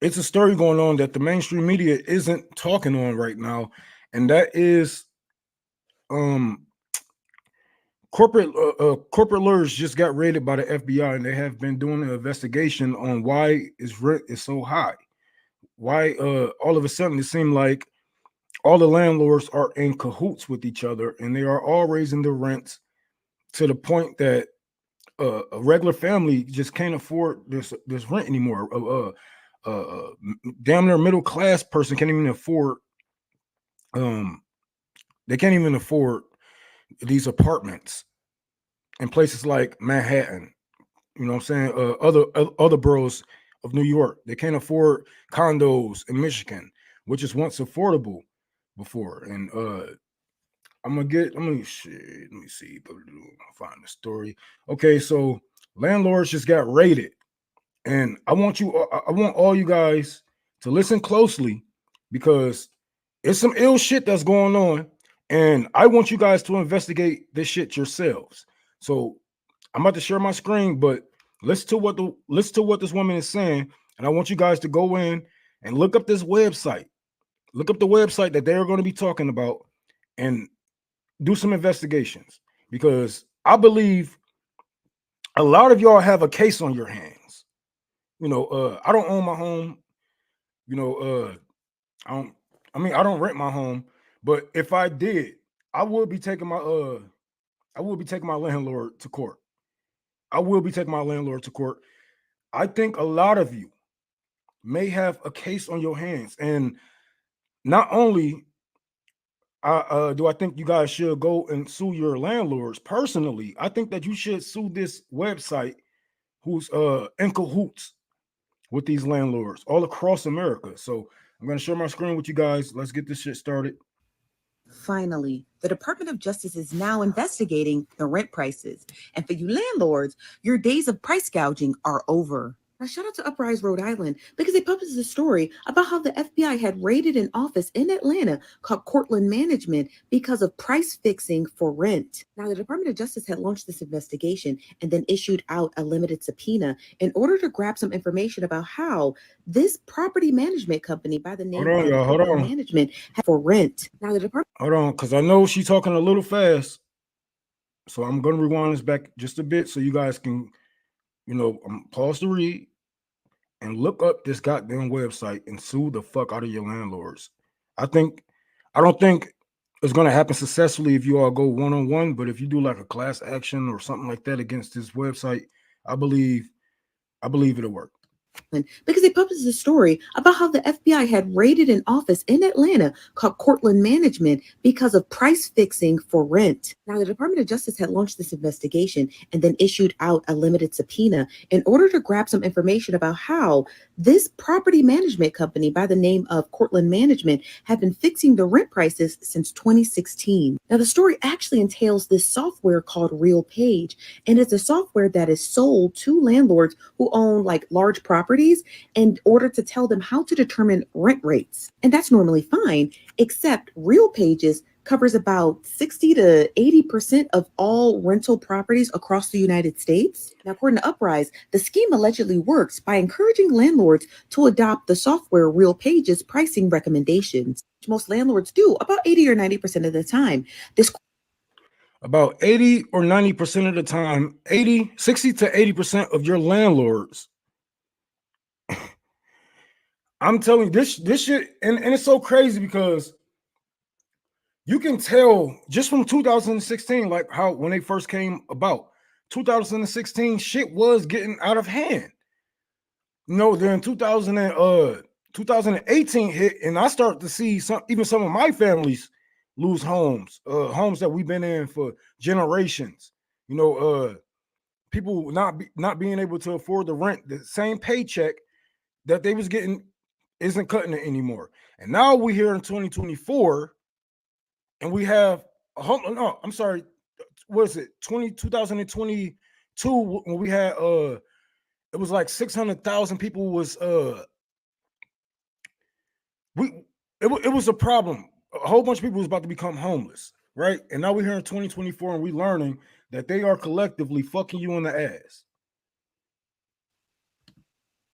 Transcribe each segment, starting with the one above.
it's a story going on that the mainstream media isn't talking on right now, and that is um corporate lawyers just got raided by the FBI, and they have been doing an investigation on why is rent is so high. Why all of a sudden it seemed like all the landlords are in cahoots with each other, and they are all raising the rents to the point that a regular family just can't afford this rent anymore. Damn near middle class person can't even afford um they can't even afford these apartments in places like Manhattan. You know what I'm saying? Other boroughs of New York, they can't afford condos in Michigan, which is once affordable before. And I'm gonna shit. Let me see. Find the story. Okay, so landlords just got raided, and I want all you guys to listen closely because it's some ill shit that's going on, and I want you guys to investigate this shit yourselves. So I'm about to share my screen, but listen to what this woman is saying, and I want you guys to go in and look up this website. Look up the website that they're going to be talking about, and do some investigations because I believe a lot of y'all have a case on your hands. I don't own my home. You know, I don't. I mean, I don't rent my home, but if I did, I would be taking my I will be taking my landlord to court. I will be taking my landlord to court. I think a lot of you may have a case on your hands, and not only do I think you guys should go and sue your landlords personally, I think that you should sue this website who's in cahoots with these landlords all across America. So I'm gonna share my screen with you guys. Let's get this shit started. Finally, the Department of Justice is now investigating the rent prices. And for you landlords, your days of price gouging are over. Now, shout out to Uprise, Rhode Island, because they published a story about how the FBI had raided an office in Atlanta called Cortland Management because of price fixing for rent. Now, the Department of Justice had launched this investigation and then issued out a limited subpoena in order to grab some information about how this property management company by the Hold name on, of y'all. Hold Cortland on. Management had for rent. Now, the Department Hold on, because I know she's talking a little fast. So I'm gonna rewind this back just a bit so you guys can, pause to read and look up this goddamn website and sue the fuck out of your landlords. I think I don't think it's gonna happen successfully if you all go one on one, but if you do like a class action or something like that against this website, I believe I believe it'll work. because they published a story about how the FBI had raided an office in Atlanta called Cortland Management because of price fixing for rent. Now, the Department of Justice had launched this investigation and then issued out a limited subpoena in order to grab some information about how this property management company by the name of Cortland Management had been fixing the rent prices since 2016. Now, the story actually entails this software called RealPage, and it's a software that is sold to landlords who own like large properties in order to tell them how to determine rent rates. And that's normally fine, except RealPages covers about 60 to 80% of all rental properties across the United States. Now, according to Uprise, the scheme allegedly works by encouraging landlords to adopt the software RealPage's pricing recommendations, which most landlords do about 80 or 90% of the time. This About 80 or 90% of the time, 60 to 80% of your landlords. I'm telling you, this shit, and it's so crazy because you can tell just from 2016, like how when they first came about, 2016 shit was getting out of hand. Then 2018 hit, and I start to see some of my families lose homes that we've been in for generations. You know, people not being able to afford the rent, the same paycheck that they was getting isn't cutting it anymore. And now we're here in 2024, and we have no, I'm sorry, what is it, 2022 when we had it was like 600,000 people was we it was a problem. A whole bunch of people was about to become homeless, right? And now we're here in 2024 and we learning that they are collectively fucking you in the ass.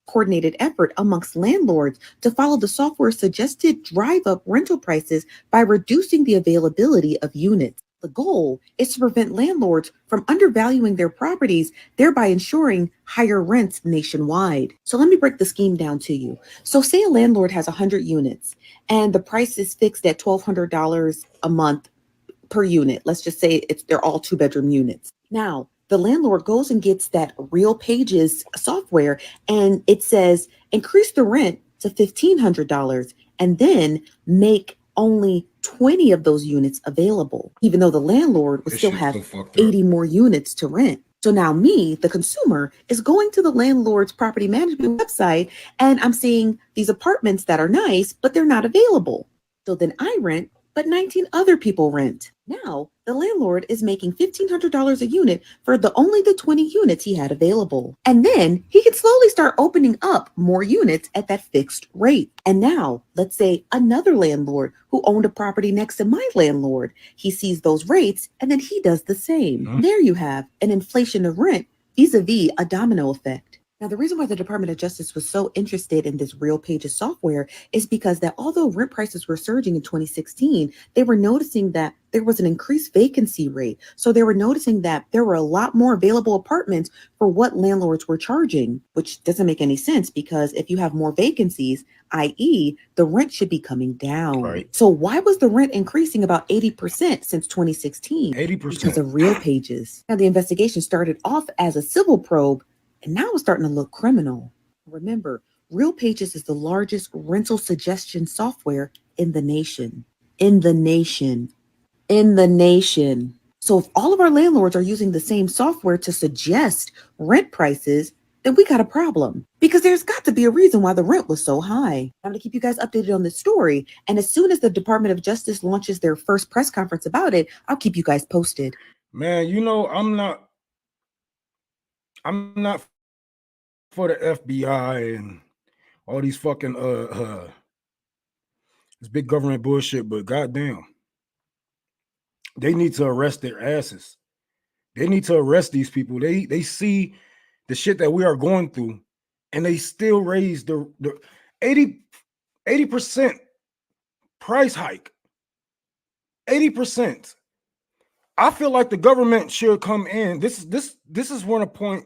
coordinated effort amongst landlords to follow the software's suggested drive up rental prices by reducing the availability of units. The goal is to prevent landlords from undervaluing their properties, thereby ensuring higher rents nationwide. So let me break the scheme down to you. So say a landlord has 100 units and the price is fixed at $1,200 a month per unit. Let's just say they're all 2-bedroom units. Now, the landlord goes and gets that RealPage's software and it says increase the rent to $1,500 and then make only 20 of those units available, even though the landlord would still have 80 more units to rent. So now me, the consumer, is going to the landlord's property management website and I'm seeing these apartments that are nice, but they're not available. So then I rent, but 19 other people rent. Now, the landlord is making $1,500 a unit for only the 20 units he had available. And then he can slowly start opening up more units at that fixed rate. And now, let's say another landlord who owned a property next to my landlord, he sees those rates and then he does the same. There you have an inflation of rent vis-a-vis a domino effect. Now, the reason why the Department of Justice was so interested in this RealPages software is because that although rent prices were surging in 2016, they were noticing that there was an increased vacancy rate. So they were noticing that there were a lot more available apartments for what landlords were charging, which doesn't make any sense because if you have more vacancies, i.e., the rent should be coming down. Right. So why was the rent increasing about 80% since 2016? 80%. Because of RealPages. Now, the investigation started off as a civil probe, and now it's starting to look criminal. Remember, RealPages is the largest rental suggestion software in the nation. In the nation. In the nation. So if all of our landlords are using the same software to suggest rent prices, then we got a problem because there's got to be a reason why the rent was so high. I'm going to keep you guys updated on this story. And as soon as the Department of Justice launches their first press conference about it, I'll keep you guys posted. Man, you know, I'm not for the FBI and all these fucking this big government bullshit, but goddamn, they need to arrest their asses. They need to arrest these people. They see the shit that we are going through, and they still raise the 80% price hike. 80%. I feel like the government should come in. This is one of point.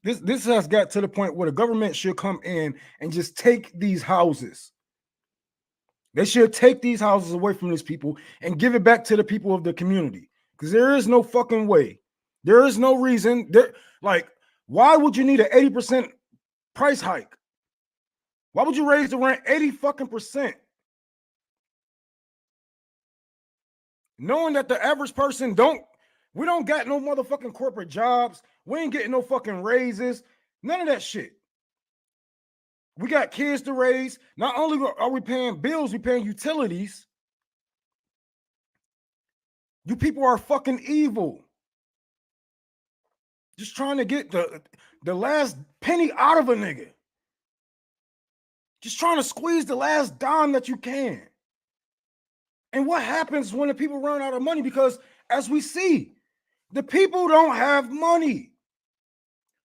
This has got to the point where the government should come in and just take these houses. They should take these houses away from these people and give it back to the people of the community. Because there is no fucking way. There is no reason. Like, why would you need an 80% price hike? Why would you raise the rent 80 fucking percent? Knowing that the average person we don't got no motherfucking corporate jobs. We ain't getting no fucking raises. None of that shit. We got kids to raise. Not only are we paying bills, we paying utilities. You people are fucking evil. Just trying to get the last penny out of a nigga. Just trying to squeeze the last dime that you can. And what happens when the people run out of money? Because as we see, the people don't have money.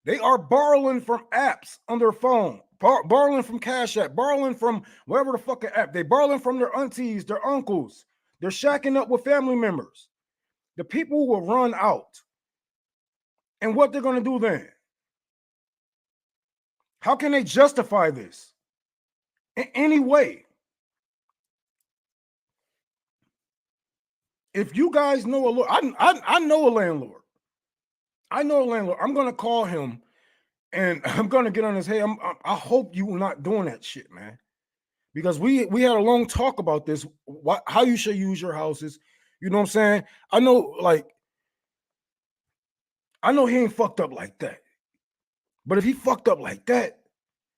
They are borrowing from apps on their phone, borrowing from Cash App, borrowing from whatever the fucking app. They borrowing from their aunties, their uncles. They're shacking up with family members. The people will run out. And what they're going to do then? How can they justify this in any way? If you guys know I know a landlord. I know a landlord. I'm going to call him and I'm going to get on his head. I hope you're not doing that shit, man. Because we had a long talk about this, how you should use your houses. You know what I'm saying? I know he ain't fucked up like that. But if he fucked up like that,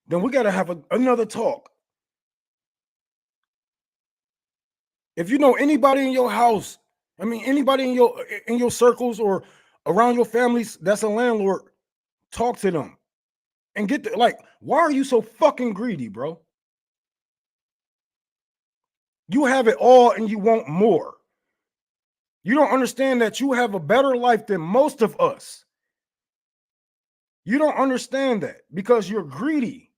then we got to have another talk. If you know anybody in your house, I mean, anybody in your circles or around your families that's a landlord, talk to them and get why are you so fucking greedy, bro? You have it all and you want more. You don't understand that you have a better life than most of us. You don't understand that because you're greedy.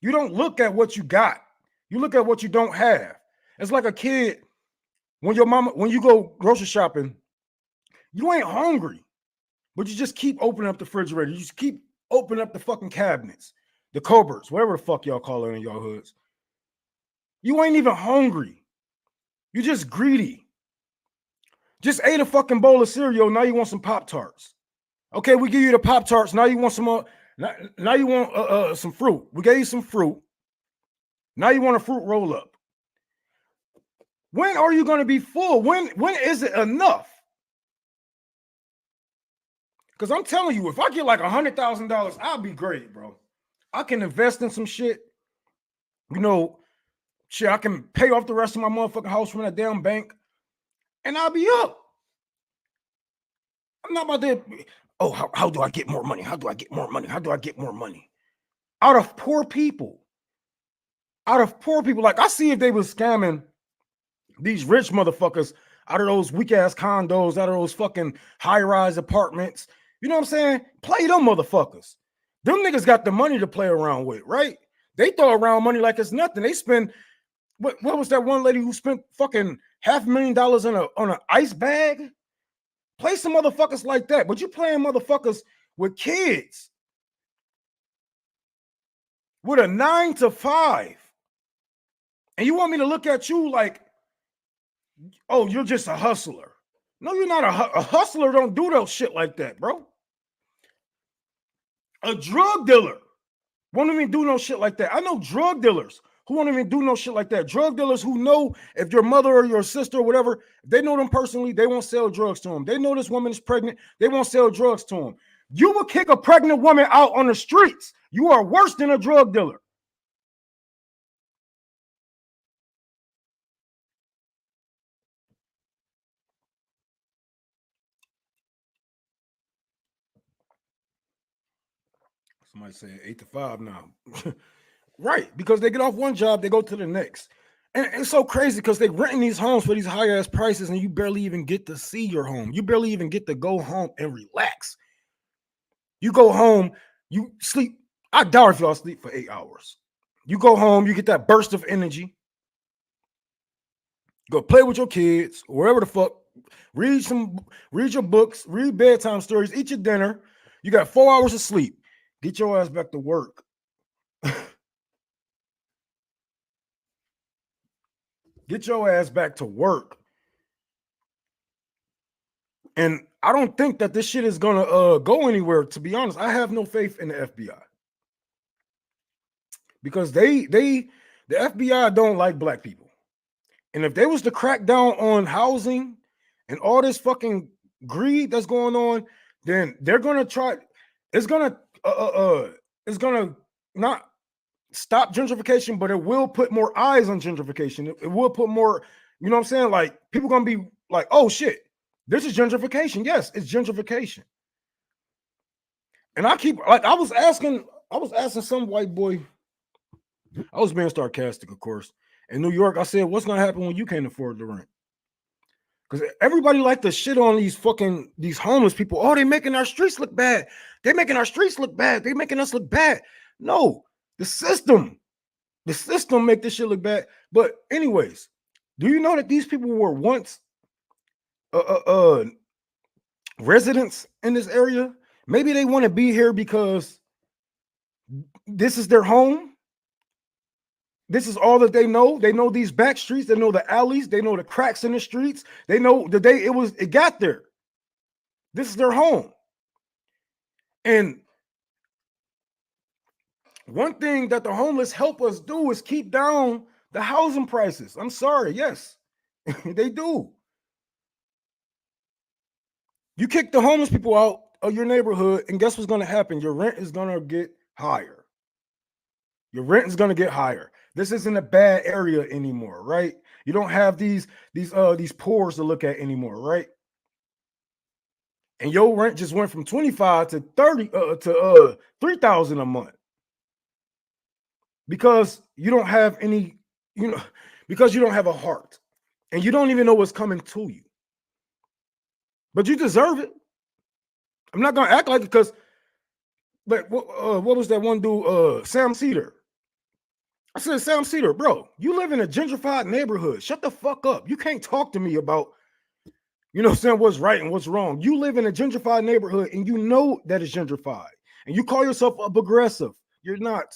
You don't look at what you got. You look at what you don't have. It's like a kid when you go grocery shopping, you ain't hungry, but you just keep opening up the refrigerator. You just keep opening up the fucking cabinets, the cupboards, whatever the fuck y'all call it in y'all hoods. You ain't even hungry. You just greedy. Just ate a fucking bowl of cereal. Now you want some Pop-Tarts. Okay, we give you the Pop-Tarts. Now you want some more. Now you want some fruit. We gave you some fruit. Now you want a fruit roll up. When are you going to be full? When is it enough? Because I'm telling you, if I get like $100,000, I'll be great, bro. I can invest in some shit. You know, shit, I can pay off the rest of my motherfucking house from that damn bank, and I'll be up. I'm not about to, oh, how do I get more money? How do I get more money? How do I get more money? Out of poor people. Out of poor people. Like, I see if they was scamming these rich motherfuckers out of those weak-ass condos, out of those fucking high-rise apartments. You know what I'm saying? Play them motherfuckers. Them niggas got the money to play around with, right? They throw around money like it's nothing. They spend, what was that one lady who spent fucking $500,000 on an ice bag? Play some motherfuckers like that. But you playing motherfuckers with kids with a 9 to 5. And you want me to look at you like, oh, you're just a hustler. No, you're not a hustler. Don't do those shit like that, bro. A drug dealer won't even do no shit like that. I know drug dealers who won't even do no shit like that. Drug dealers who know if your mother or your sister or whatever, they know them personally, they won't sell drugs to them. They know this woman is pregnant, they won't sell drugs to them. You will kick a pregnant woman out on the streets. You are worse than a drug dealer. Somebody say 8 to 5 now. Right, because they get off one job, they go to the next. And it's so crazy because they renting these homes for these high ass prices, and you barely even get to see your home. You barely even get to go home and relax. You go home, you sleep. I doubt if y'all sleep for 8 hours. You go home, you get that burst of energy. Go play with your kids, or wherever the fuck. Read your books, read bedtime stories, eat your dinner. You got 4 hours of sleep. Get your ass back to work. Get your ass back to work. And I don't think that this shit is gonna go anywhere. To be honest, I have no faith in the FBI because the FBI don't like black people. And if they was to crack down on housing and all this fucking greed that's going on, then they're gonna try. It's gonna not stop gentrification, but it will put more eyes on gentrification. It will put more, you know what I'm saying? Like, people gonna be like, oh shit, this is gentrification. Yes, it's gentrification. And I was asking some white boy, I was being sarcastic, of course. In New York, I said, what's gonna happen when you can't afford the rent? Because everybody like to shit on these homeless people. Oh, they're making our streets look bad. They're making our streets look bad. They're making us look bad. No, the system make this shit look bad. But anyways, do you know that these people were once residents in this area? Maybe they want to be here because this is their home. This is all that they know. They know these back streets. They know the alleys. They know the cracks in the streets. They know the day it got there. This is their home. And one thing that the homeless help us do is keep down the housing prices. I'm sorry. Yes, they do. You kick the homeless people out of your neighborhood, and guess what's going to happen? Your rent is going to get higher. Your rent is going to get higher. This isn't a bad area anymore, right? You don't have these poors to look at anymore, right? And your rent just went from 25 to 30 to 3,000 a month because you don't have any, because you don't have a heart and you don't even know what's coming to you. But you deserve it. I'm not gonna act like it because, but what was that one dude, Sam Cedar? I said, Sam Cedar, bro, you live in a gentrified neighborhood. Shut the fuck up. You can't talk to me about, you know what I'm saying, what's right and what's wrong. You live in a gentrified neighborhood and you know that it's gentrified. And you call yourself a progressive. You're not.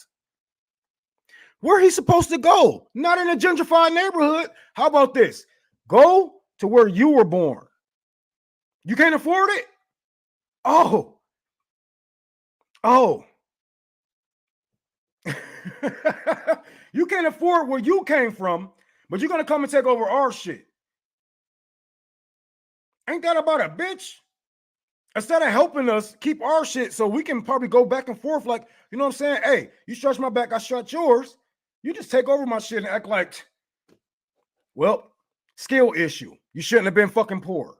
Where he's supposed to go? Not in a gentrified neighborhood. How about this? Go to where you were born. You can't afford it? Oh. You can't afford where you came from, but you're going to come and take over our shit. Ain't that about a bitch? Instead of helping us keep our shit so we can probably go back and forth like, you know what I'm saying? Hey, you stretch my back, I stretch yours. You just take over my shit and act like, well, skill issue. You shouldn't have been fucking poor.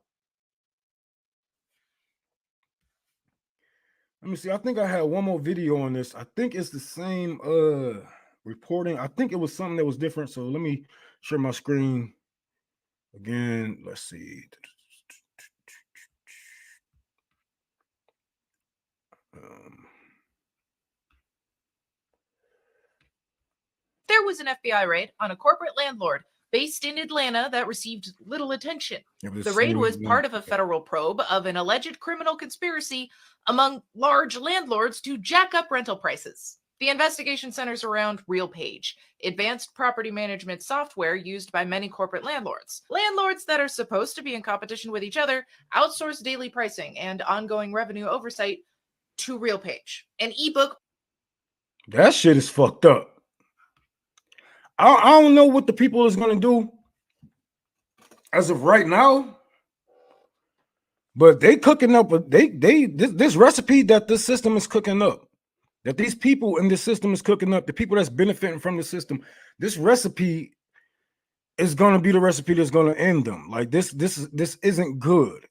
Let me see. I think I had one more video on this. I think it's the same reporting. I think it was something that was different. So let me share my screen again. Let's see. There was an FBI raid on a corporate landlord based in Atlanta that received little attention. The raid was part of a federal probe of an alleged criminal conspiracy among large landlords to jack up rental prices. The investigation centers around RealPage, advanced property management software used by many corporate landlords. Landlords that are supposed to be in competition with each other outsource daily pricing and ongoing revenue oversight to RealPage, an ebook. That shit is fucked up. I don't know what the people is going to do as of right now, but they cooking up. This recipe that this system is cooking up, that these people in this system is cooking up, the people that's benefiting from the system, this recipe is going to be the recipe that's going to end them. Like this isn't good.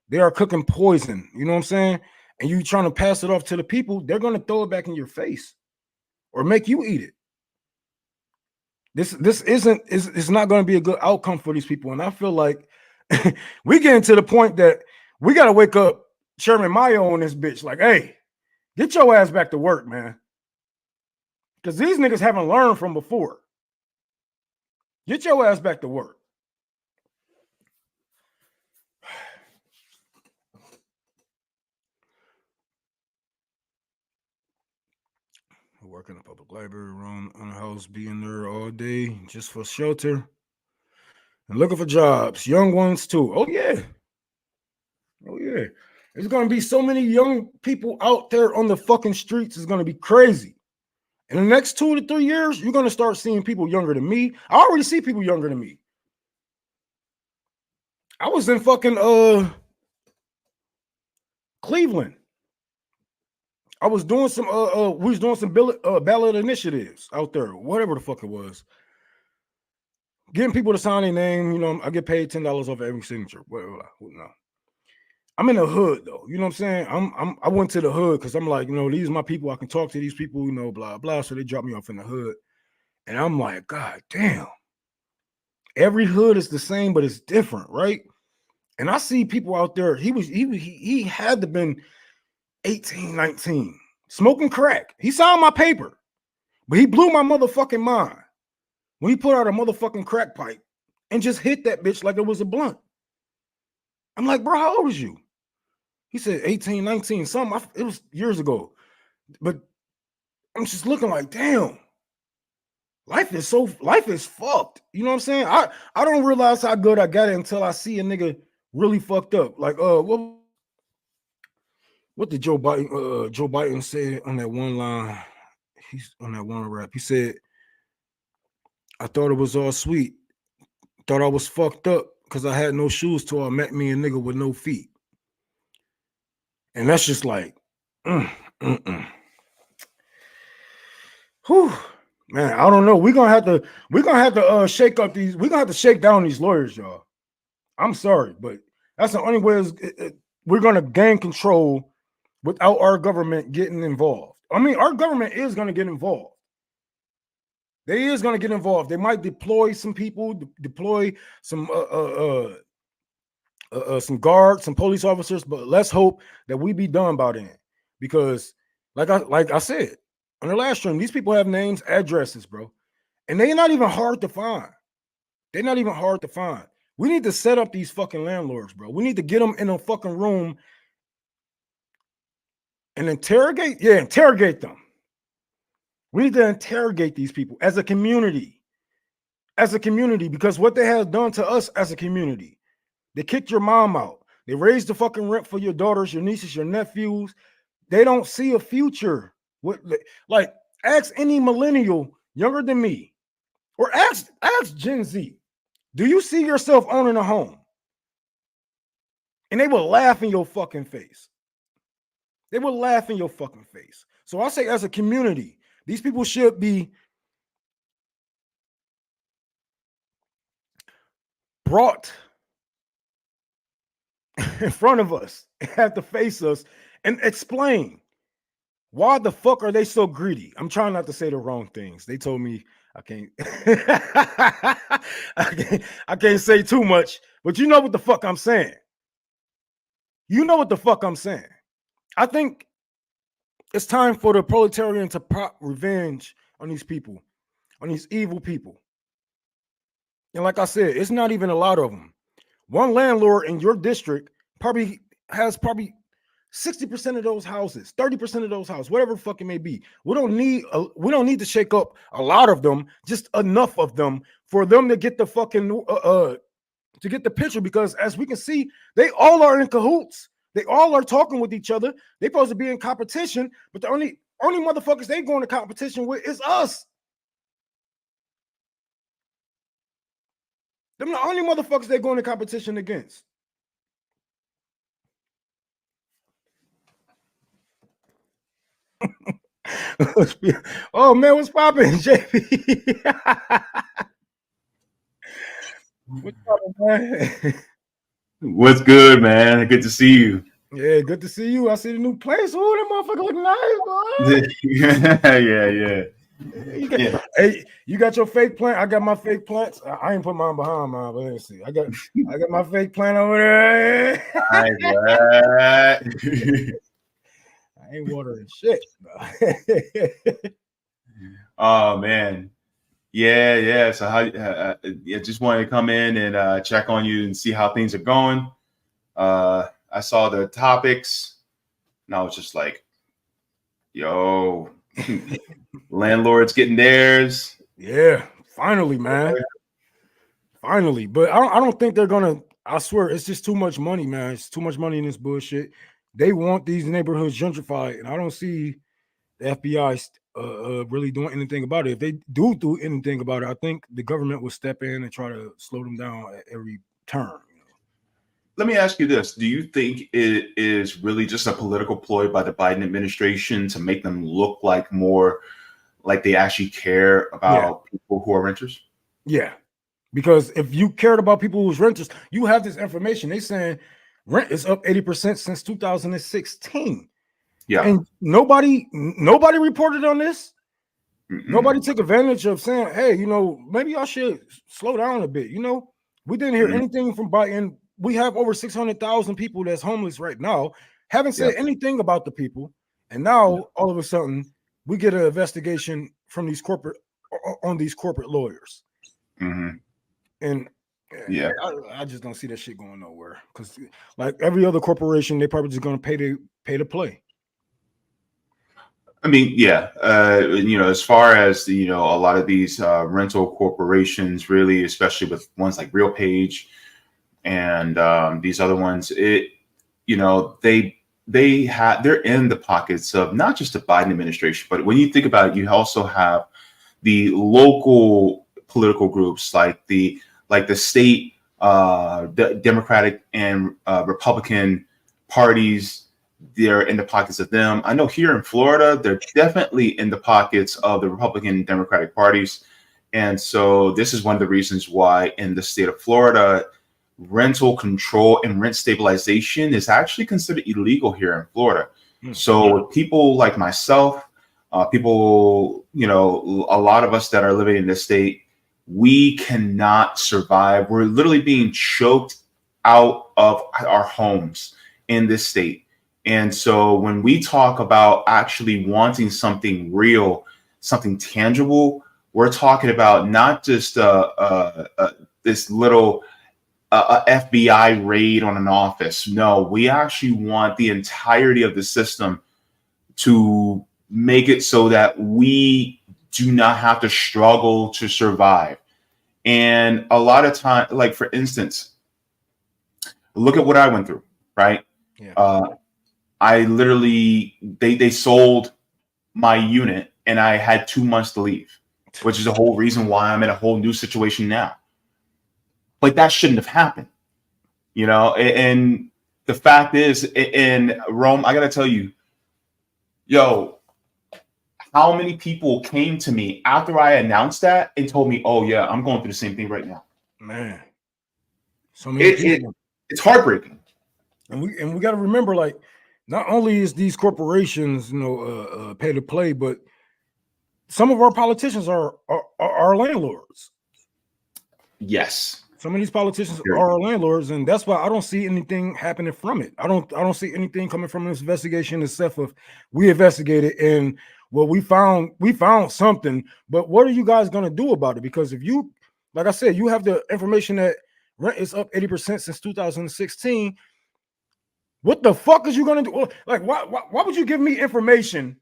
They are cooking poison. You know what I'm saying? And you trying to pass it off to the people, they're going to throw it back in your face or make you eat it. This it's not going to be a good outcome for these people. And I feel like we getting to the point that we got to wake up Chairman Mayo on this bitch. Like, hey, get your ass back to work, man. Because these niggas haven't learned from before. Get your ass back to work. I work in a public library, run on a house, being there all day just for shelter. And looking for jobs, young ones too. Oh yeah. There's gonna be so many young people out there on the fucking streets. It's gonna be crazy. In the next 2 to 3 years, you're gonna start seeing people younger than me. I already see people younger than me. I was in fucking Cleveland. I was doing some we was doing some ballot initiatives out there, whatever the fuck it was. Getting people to sign their name, you know, I get paid $10 off every signature. Whatever. No. I'm in the hood though, you know what I'm saying? I went to the hood because I'm like, you know, these are my people. I can talk to these people, you know, blah blah. So they dropped me off in the hood, and I'm like, God damn. Every hood is the same, but it's different, right? And I see people out there. He had to been 18, 19, smoking crack. He signed my paper, but he blew my motherfucking mind when he put out a motherfucking crack pipe and just hit that bitch like it was a blunt. I'm like, bro, how old is you? He said 18, 19, something. It was years ago. But I'm just looking like, damn, life is fucked. You know what I'm saying? I don't realize how good I got it until I see a nigga really fucked up. Like, what did Joe Biden say on that one line? He's on that one rap. He said, I thought it was all sweet. Thought I was fucked up because I had no shoes till I met me a nigga with no feet. And that's just like, Whew. Man, I don't know. We're gonna have to shake up these. We're gonna have to shake down these lawyers, y'all. I'm sorry, but that's the only way we're gonna gain control without our government getting involved. I mean, our government is gonna get involved. They is gonna get involved. They might deploy some people, deploy some guards, some police officers, but let's hope that we be done by then. Because like I said, on the last stream, these people have names, addresses, bro. And they're not even hard to find. They're not even hard to find. We need to set up these fucking landlords, bro. We need to get them in a fucking room and interrogate. Yeah, interrogate them. We need to interrogate these people as a community. As a community, because what they have done to us as a community. They kicked your mom out. They raised the fucking rent for your daughters, your nieces, your nephews. They don't see a future. Like, ask any millennial younger than me, or ask Gen Z, do you see yourself owning a home? And they will laugh in your fucking face. They will laugh in your fucking face. So I say, as a community, these people should be brought in front of us, have to face us and explain why the fuck are they so greedy. I'm trying not to say the wrong things. They told me I can't I can't say too much, but you know what the fuck I'm saying. You know what the fuck I'm saying. I think it's time for the proletarian to prop revenge on these people, on these evil people. And like I said, it's not even a lot of them. One landlord in your district probably has 60% of those houses, 30% of those houses, whatever the fuck it may be. We don't need to shake up a lot of them, just enough of them for them to get the fucking to get the picture. Because as we can see, they all are in cahoots. They all are talking with each other. They're supposed to be in competition, but the only motherfuckers they go into competition with is us. Them the only motherfuckers they go into competition against. Oh man, what's popping, JP? What's popping, man? What's good, man? Good to see you. Yeah, good to see you. I see the new place. Oh, that motherfucker look nice, boy. Yeah. Hey, you got your fake plant. I got my fake plants. I ain't put mine behind mine, but let's see. I got my fake plant over there. Right. I ain't watering shit. Oh man, yeah. So how? I just wanted to come in and check on you and see how things are going. I saw the topics, and I was just like, "Yo, landlords getting theirs." Yeah, finally, man. Finally, but I don't think they're gonna. I swear, it's just too much money, man. It's too much money in this bullshit. They want these neighborhoods gentrified, and I don't see the FBI really doing anything about it. If they do anything about it, I think the government will step in and try to slow them down at every turn. Let me ask you this. Do you think it is really just a political ploy by the Biden administration to make them look like more like they actually care about people who are renters? Yeah. Because if you cared about people who's renters, you have this information. They saying rent is up 80% since 2016. Yeah. And nobody reported on this. Mm-mm. Nobody took advantage of saying, hey, maybe I should slow down a bit. We didn't hear anything from Biden. We have over 600,000 people that's homeless right now. Haven't said anything about the people. And now all of a sudden we get an investigation from these corporate lawyers. Mm-hmm. And I just don't see that shit going nowhere. Because like every other corporation, they're probably just going to pay to play. I mean, as far as a lot of these rental corporations, really, especially with ones like RealPage and these other ones, they're in the pockets of not just the Biden administration, but when you think about it, you also have the local political groups like the state Democratic and Republican parties. They're in the pockets of them. I know here in Florida, they're definitely in the pockets of the Republican and Democratic parties. And so this is one of the reasons why in the state of Florida, rental control and rent stabilization is actually considered illegal here in Florida. Mm-hmm. So people like myself, people, a lot of us that are living in this state, we cannot survive. We're literally being choked out of our homes in this state. And so when we talk about actually wanting something real, something tangible, we're talking about not just this little FBI raid on an office. No, we actually want the entirety of the system to make it so that we do not have to struggle to survive. And a lot of time, like for instance, look at what I went through, right? Yeah. I literally, they sold my unit and I had 2 months to leave, which is the whole reason why I'm in a whole new situation now. But that shouldn't have happened, you know? And the fact is, in Rome, I got to tell you, yo, how many people came to me after I announced that and told me, oh, yeah, I'm going through the same thing right now. Man. So many people. It's heartbreaking. And we got to remember, like, not only is these corporations, pay to play, but some of our politicians are landlords. Yes. Some of these politicians are landlords, and that's why I don't see anything happening from it. I don't see anything coming from this investigation except if we investigated and we found something. But what are you guys gonna do about it? Because if you, like I said, you have the information that rent is up 80% since 2016. What the fuck is you gonna do? Like, why would you give me information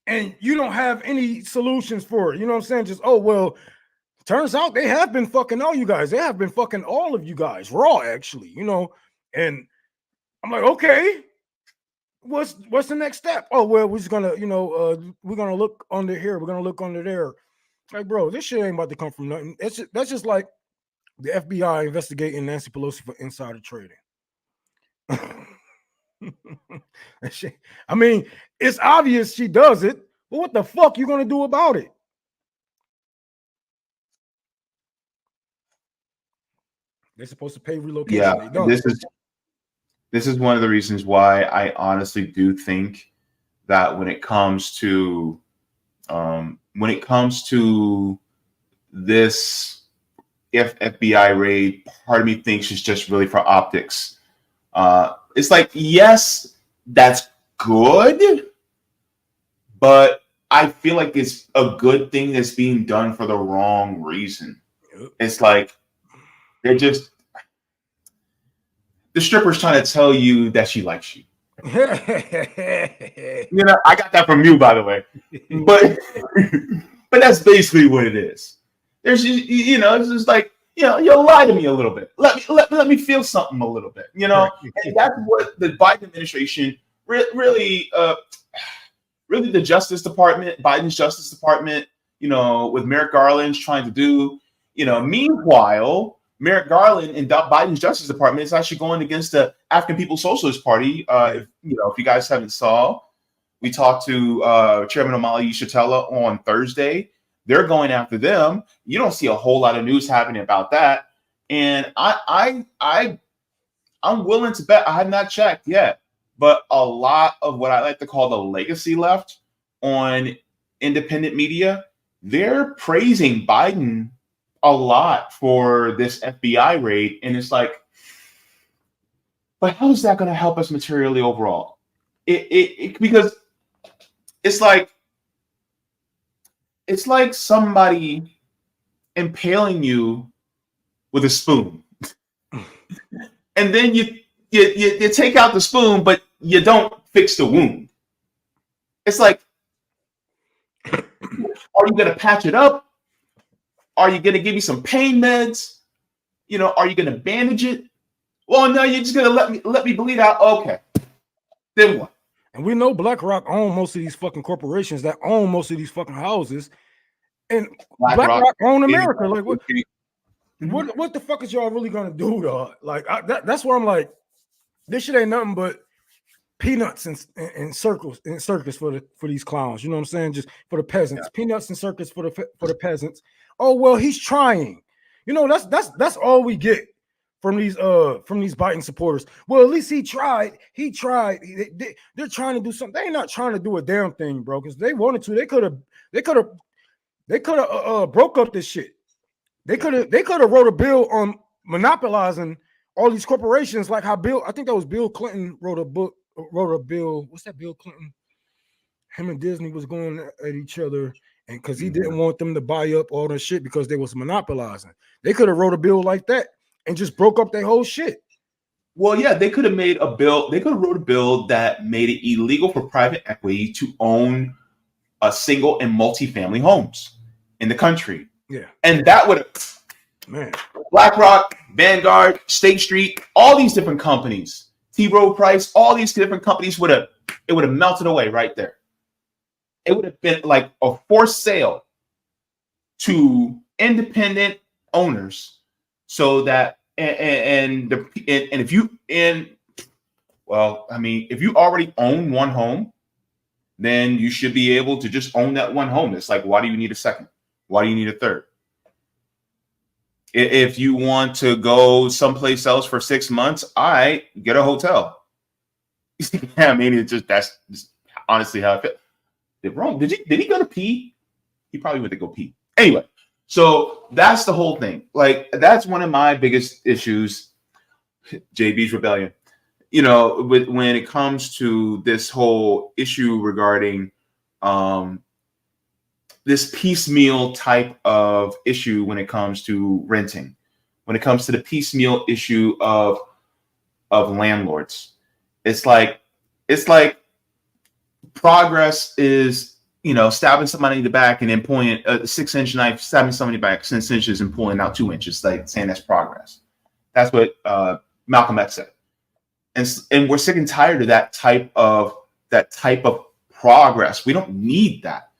and you don't have any solutions for it? You know what I'm saying? Just, oh, well, turns out they have been fucking all you guys. They have been fucking all of you guys raw, actually, and I'm like, okay, what's the next step? Oh, well, we're just gonna, we're gonna look under here. We're gonna look under there. Like, bro, this shit ain't about to come from nothing. That's just like the FBI investigating Nancy Pelosi for insider trading. I mean, it's obvious she does it, but what the fuck you gonna do about it? They're supposed to pay relocation. Yeah, this is one of the reasons why I honestly do think that when it comes to this FBI raid, part of me thinks it's just really for optics. It's like, yes, that's good, but I feel like it's a good thing that's being done for the wrong reason. It's like they're just, the stripper's trying to tell you that she likes you. I got that from you, by the way. But that's basically what it is. There's, it's just like, you'll lie to me a little bit. Let me feel something a little bit, And that's what the Biden administration really the Justice Department, Biden's Justice Department, with Merrick Garland's trying to do. Meanwhile, Merrick Garland and Biden's Justice Department is actually going against the African People's Socialist Party. If you guys haven't saw, we talked to Chairman Omali Yeshitela on Thursday. They're going after them. You don't see a whole lot of news happening about that. And I'm willing to bet, I have not checked yet, but a lot of what I like to call the legacy left on independent media, they're praising Biden a lot for this FBI raid. And it's like, but how is that going to help us materially overall? Because it's like somebody impaling you with a spoon. And then you take out the spoon, but you don't fix the wound. It's like, are you going to patch it up? Are you going to give me some pain meds? Are you going to bandage it? Well, no, you're just going to let me bleed out. Okay. Then what? And we know BlackRock own most of these fucking corporations that own most of these fucking houses. And BlackRock own America. Like, what the fuck is y'all really going to do, dog? Like, that's where I'm like, this shit ain't nothing but peanuts and circus for these clowns. You know what I'm saying? Just for the peasants. Yeah. Peanuts and circus for the peasants. Oh, well, he's trying. That's all we get from these Biden supporters. Well, at least he tried. They're trying to do something. They ain't not trying to do a damn thing, bro. Because they wanted to. They could have broke up this shit. They could have wrote a bill on monopolizing all these corporations, like how I think that was Bill Clinton wrote a bill. What's that, Bill Clinton? Him and Disney was going at each other, and because he didn't want them to buy up all the shit because they was monopolizing. They could have wrote a bill like that and just broke up their whole shit. Well, yeah, they could have made a bill. They could have wrote a bill that made it illegal for private equity to own a single and multi-family homes in the country. Yeah, and that would have, man, BlackRock, Vanguard, State Street, all these different companies, T. Rowe Price, all these different companies would have melted away right there. It would have been like a forced sale to independent owners, so that if you already own one home, then you should be able to just own that one home. It's like, why do you need a second? Why do you need a third? If you want to go someplace else for 6 months, I get a hotel. Yeah, I mean, that's just honestly how I feel. Did he go to pee? He probably went to go pee. Anyway, so that's the whole thing. Like, that's one of my biggest issues, JB's rebellion. You know, when it comes to this whole issue regarding this piecemeal type of issue when it comes to renting, when it comes to the piecemeal issue of landlords. It's like progress is, stabbing somebody in the back and then pulling a 6-inch knife, stabbing somebody back 6 inches and pulling out 2 inches, like saying that's progress. That's what Malcolm X said. And we're sick and tired of that type of progress. We don't need that.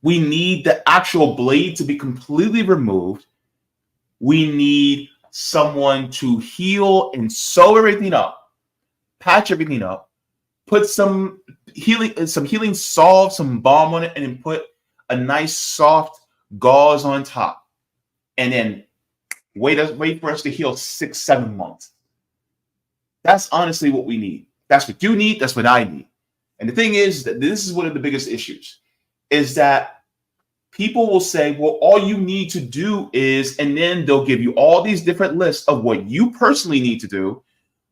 We need the actual blade to be completely removed. We need someone to heal and sew everything up, patch everything up, put some healing salve, some balm on it, and then put a nice soft gauze on top. And then wait for us to heal 6-7 months. That's honestly what we need. That's what you need. That's what I need. And the thing is that this is one of the biggest issues, is that people will say, well, all you need to do is, and then they'll give you all these different lists of what you personally need to do.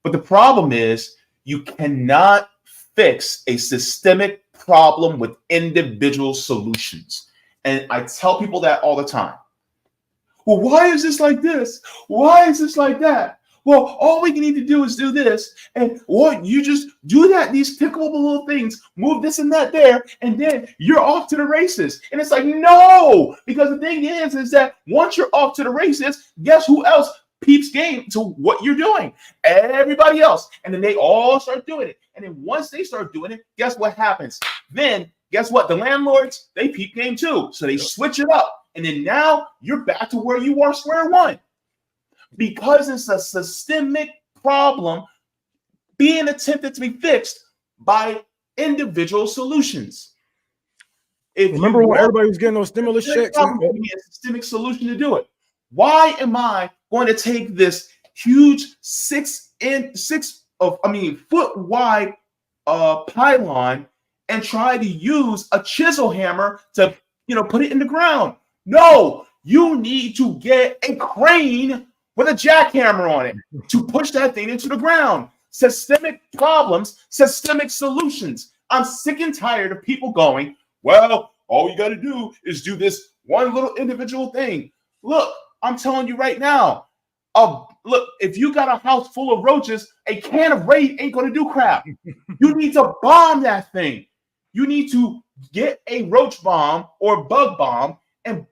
But the problem is you cannot fix a systemic problem with individual solutions. And I tell people that all the time. Well, why is this like this? Why is this like that? Well, all we need to do is do this. And what you just do that, these pickable little things, move this and that there, and then you're off to the races. And it's like, no, because the thing is that once you're off to the races, guess who else peeps game to what you're doing? Everybody else. And then they all start doing it. And then once they start doing it, guess what happens? Then guess what? The landlords, they peep game too. So they switch it up. And then now you're back to where you are, square one. Because it's a systemic problem being attempted to be fixed by individual solutions. Remember when everybody was getting those stimulus checks? A systemic solution to do it. Why am I going to take this huge 4-foot wide pylon and try to use a chisel hammer to put it in the ground? No, you need to get a crane with a jackhammer on it to push that thing into the ground. Systemic problems, systemic solutions. I'm sick and tired of people going, well, all you got to do is do this one little individual thing. Look, I'm telling you right now, look, if you got a house full of roaches, a can of Raid ain't going to do crap. You need to bomb that thing. You need to get a roach bomb or bug bomb and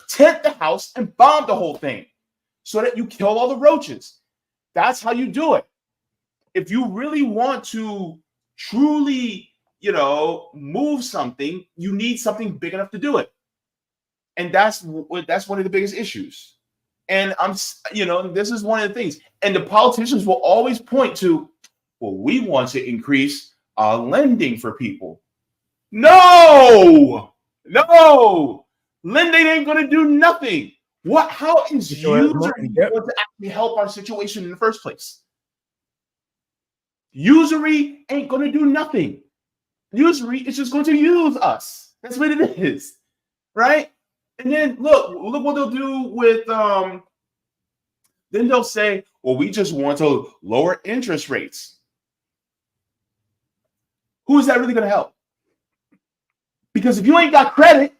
tent the house and bomb the whole thing, so that you kill all the roaches. That's how you do it. If you really want to truly, move something, you need something big enough to do it. And that's one of the biggest issues. And this is one of the things. And the politicians will always point to, well, we want to increase lending for people. No, lending ain't going to do nothing. How is usury going to actually help our situation in the first place? Usury ain't going to do nothing. Usury is just going to use us. That's what it is, right? And then look what they'll do with then they'll say, well, we just want to lower interest rates. Who is that really going to help? Because if you ain't got credit,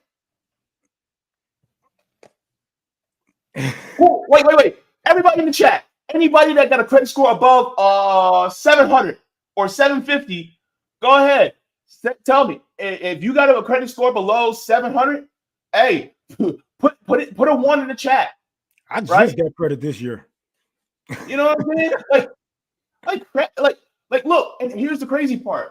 wait. Everybody in the chat, anybody that got a credit score above 700 or 750, go ahead. Tell me if you got a credit score below 700. Hey, put a 1 in the chat. I just got credit this year. You know what I'm saying? Like, look, and here's the crazy part,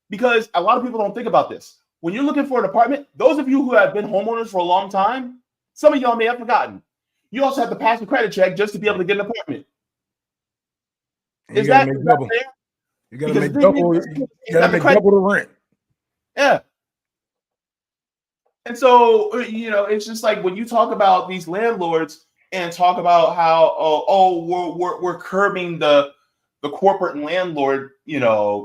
because a lot of people don't think about this. When you're looking for an apartment, those of you who have been homeowners for a long time, some of y'all may have forgotten. You also have to pass a credit check just to be able to get an apartment. Is that fair? You gotta make double. You gotta make double the rent. Yeah. And so, it's just like when you talk about these landlords and talk about how we're curbing the corporate landlord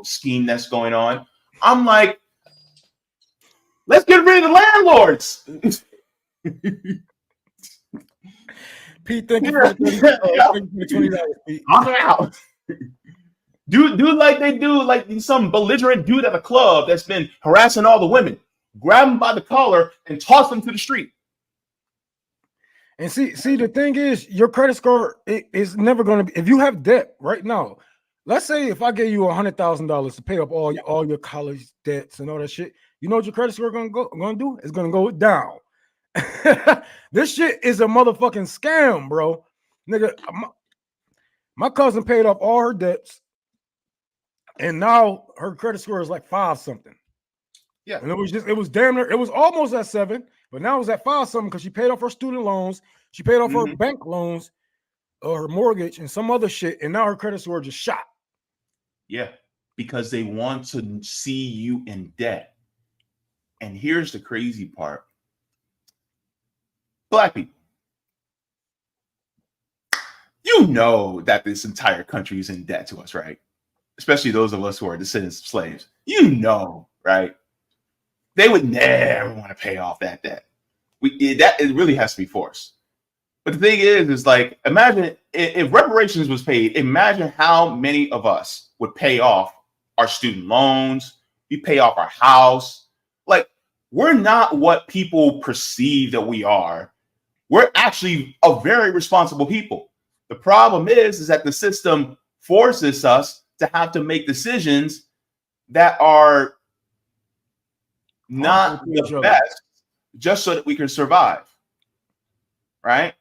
scheme that's going on. I'm like, let's get rid of the landlords. Pete, thank you for $20, Pete. I'm out. Do like they do, like some belligerent dude at a club that's been harassing all the women. Grab them by the collar and toss them to the street. And see, the thing is, your credit score is never going to be. If you have debt right now, let's say if I gave you $100,000 to pay up all your college debts and all that shit, you know what your credit score going to do? It's going to go down. This shit is a motherfucking scam, bro. Nigga, my cousin paid off all her debts, and now her credit score is like 5 something. Yeah, and it was damn near, it was almost at 7, but now it's at 5 something because she paid off her student loans, she paid off her bank loans, or her mortgage, and some other shit, and now her credit score just shot. Yeah, because they want to see you in debt. And here's the crazy part. Black people, you know that this entire country is in debt to us, right? Especially those of us who are descendants of slaves. You know, right? They would never want to pay off that debt. It really has to be forced. But the thing is like, imagine if reparations was paid, imagine how many of us would pay off our student loans, we pay off our house. Like, we're not what people perceive that we are. We're actually a very responsible people. The problem is that the system forces us to have to make decisions that are not the best, just so that we can survive, right?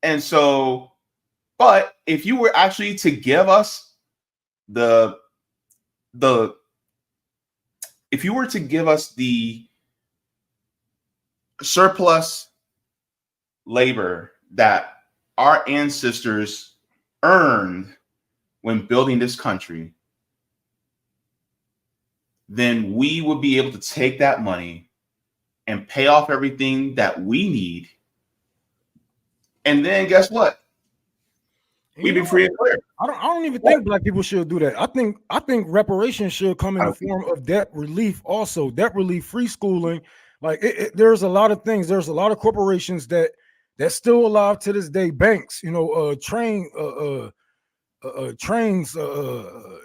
And so, but if you were actually to give us if you were to give us the surplus labor that our ancestors earned when building this country, then we would be able to take that money and pay off everything that we need. And then guess what? We'd be free and clear. I don't even think black people should do that. I think reparations should come in the form of debt relief, also debt relief, free schooling. Like there's a lot of things. There's a lot of corporations that still allow to this day. Banks, trains,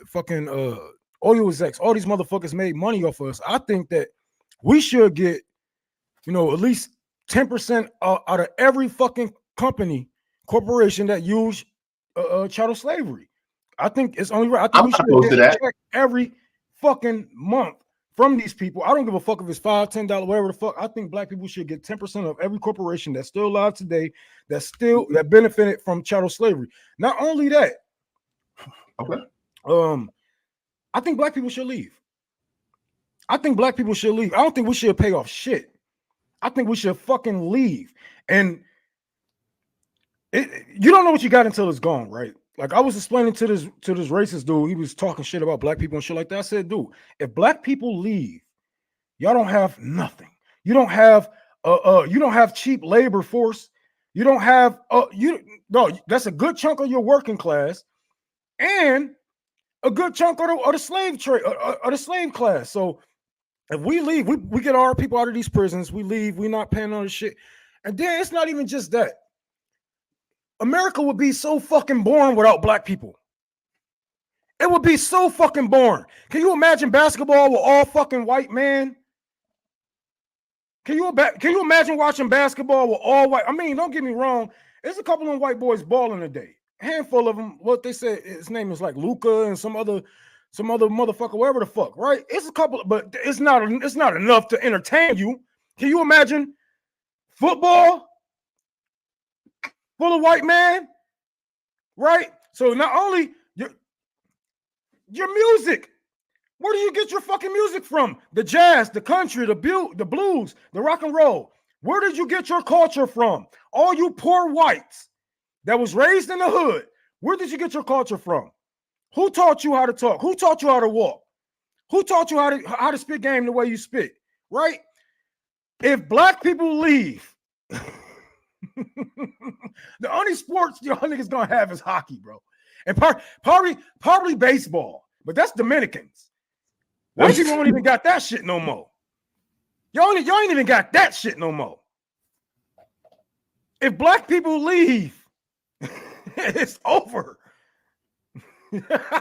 fucking oil execs, all these motherfuckers made money off of us. I think that we should get, at least 10% out of every fucking corporation that use chattel slavery. I think it's only right. I think we should get a check every fucking month from these people. I don't give a fuck if it's $5, $10, whatever the fuck. I think black people should get 10% of every corporation that's still alive today that benefited from chattel slavery. Not only that, I think black people should leave. I don't think we should pay off shit. I think we should fucking leave. And you don't know what you got until it's gone, right? Like I was explaining to this racist dude, he was talking shit about black people and shit like that. I said, dude, if black people leave, y'all don't have nothing. You don't have cheap labor force. You don't have that's a good chunk of your working class and a good chunk of the slave trade or the slave class. So if we leave, we get our people out of these prisons, we leave, we're not paying all this shit. And then it's not even just that. America would be so fucking boring without black people. It would be so fucking boring. Can you imagine basketball with all fucking white men? Can you imagine watching basketball with all white? I mean, don't get me wrong. There's a couple of white boys balling today. A handful of them. What they said, his name is like Luca and some other motherfucker, wherever the fuck, right? It's a couple, but it's not enough to entertain you. Can you imagine football full of white men? Right? So not only your music. Where do you get your fucking music from? The jazz, the country, the blues, the rock and roll. Where did you get your culture from? All you poor whites that was raised in the hood, where did you get your culture from? Who taught you how to talk? Who taught you how to walk? Who taught you how to spit game the way you spit? Right? If black people leave, the only sports y'all niggas gonna have is hockey, bro. And probably baseball, but that's Dominicans. White people don't even got that shit no more. Y'all ain't even got that shit no more. If black people leave, it's over. But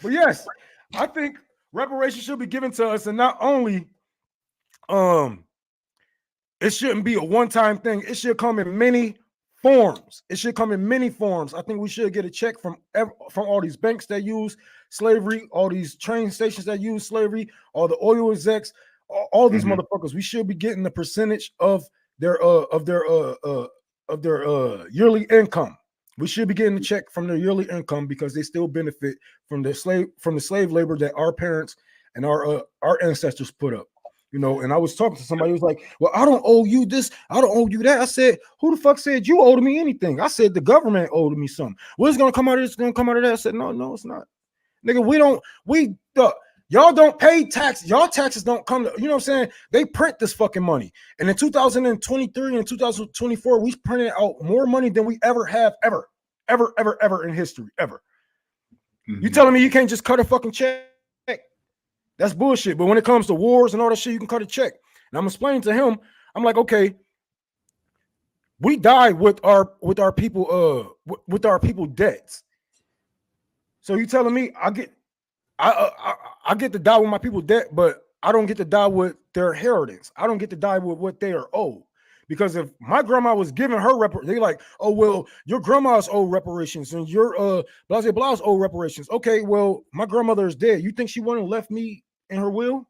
yes, I think reparations should be given to us, and not only it shouldn't be a one-time thing. It should come in many forms. I think we should get a check from all these banks that use slavery, all these train stations that use slavery, all the oil execs, all these motherfuckers. We should be getting the percentage of their yearly income. We should be getting the check from their yearly income because they still benefit from the slave labor that our parents and our ancestors put up. You know, and I was talking to somebody who was like, well, I don't owe you this, I don't owe you that. I said, who the fuck said you owed me anything? I said the government owed me something. Well, it's gonna come out of this, it's gonna come out of that. I said, no, it's not. Nigga, y'all don't pay tax. Y'all taxes don't come to, you know what I'm saying? They print this fucking money. And in 2023 and 2024, we printed out more money than we ever have, ever in history, ever. You telling me you can't just cut a fucking check? That's bullshit. But when it comes to wars and all that shit, you can cut a check. And I'm explaining to him, I'm like, okay, we die with our people debts. So you telling me I get to die with my people debt, but I don't get to die with their inheritance. I don't get to die with what they are owed. Because if my grandma was giving her they like, oh well, your grandma's owed reparations and your blah blah's owed reparations. Okay, well, my grandmother is dead. You think she wouldn't have left me in her will?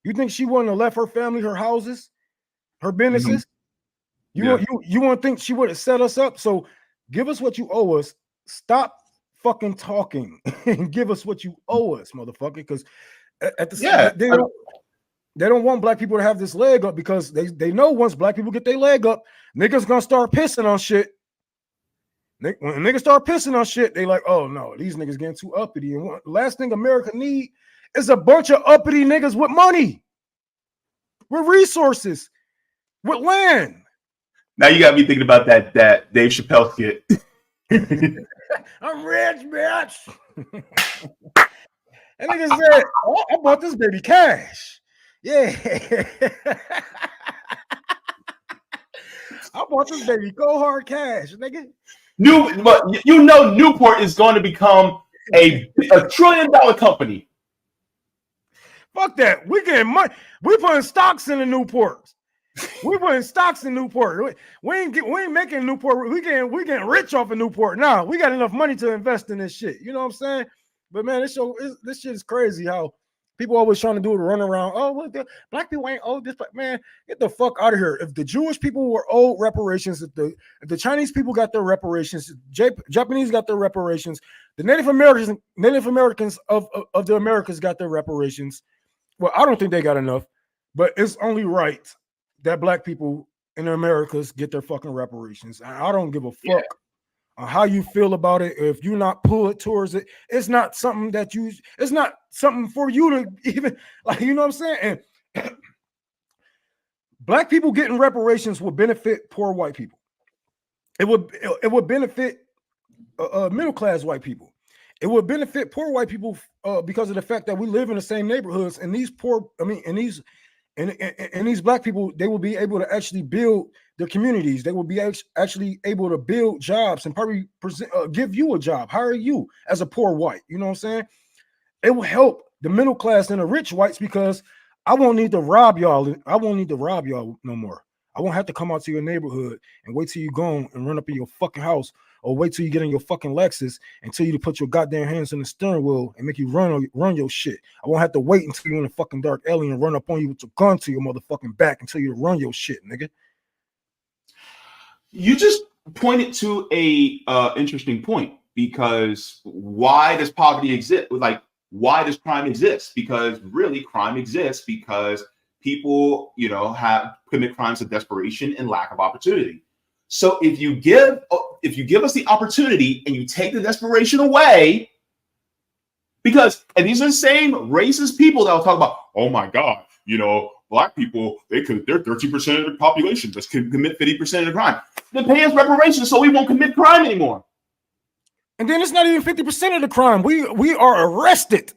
You think she wouldn't have left her family, her houses, her businesses? You want to think she would have set us up? So give us what you owe us. Stop fucking talking and give us what you owe us, motherfucker. Because at the they don't want black people to have this leg up because they know once black people get their leg up, niggas gonna start pissing on shit. When niggas start pissing on shit, they like, oh no, these niggas getting too uppity. And last thing America need is a bunch of uppity niggas with money, with resources, with land. Now you got me thinking about that Dave Chappelle skit. I'm rich, bitch. And nigga said, oh, I bought this baby cash. Yeah. I bought this baby go hard cash, nigga. But you know Newport is going to become a $1 trillion company. Fuck that. We getting money. We putting stocks in the Newports. We putting stocks in Newport. We ain't making Newport. We getting rich off of Newport. Now we got enough money to invest in this shit. You know what I'm saying? But man, this shit is crazy how people always trying to do it, run around. Oh, well, the black people ain't owed this, but man, get the fuck out of here. If the Jewish people were owed reparations, if the Chinese people got their reparations, Japanese got their reparations, the Native Americans of the Americas got their reparations. Well, I don't think they got enough, but it's only right that black people in the Americas get their fucking reparations. I don't give a fuck how you feel about it. If you're not pulled towards it, it's not something it's not something for you to even, like, you know what I'm saying? And black people getting reparations will benefit poor white people. It would benefit middle class white people. It would benefit poor white people because of the fact that we live in the same neighborhoods, and these black people, they will be able to actually build their communities. They will be actually able to build jobs and probably give you a job, hire you as a poor white. You know what I'm saying? It will help the middle class and the rich whites because I won't need to rob y'all. I won't need to rob y'all no more. I won't have to come out to your neighborhood and wait till you gone and run up in your fucking house, or wait till you get in your fucking Lexus and tell you to put your goddamn hands on the steering wheel and make you run your shit. I won't have to wait until you're in a fucking dark alley and run up on you with your gun to your motherfucking back and tell you to run your shit, nigga. You just pointed to a interesting point, because why does poverty exist? Like, why does crime exist? Because really, crime exists because people, commit crimes of desperation and lack of opportunity. So if you give us the opportunity and you take the desperation away, and these are the same racist people that will talk about, oh my God, Black people, they're 13% of the population, just commit 50% of the crime. Then pay us reparations so we won't commit crime anymore. And then it's not even 50% of the crime. We are arrested.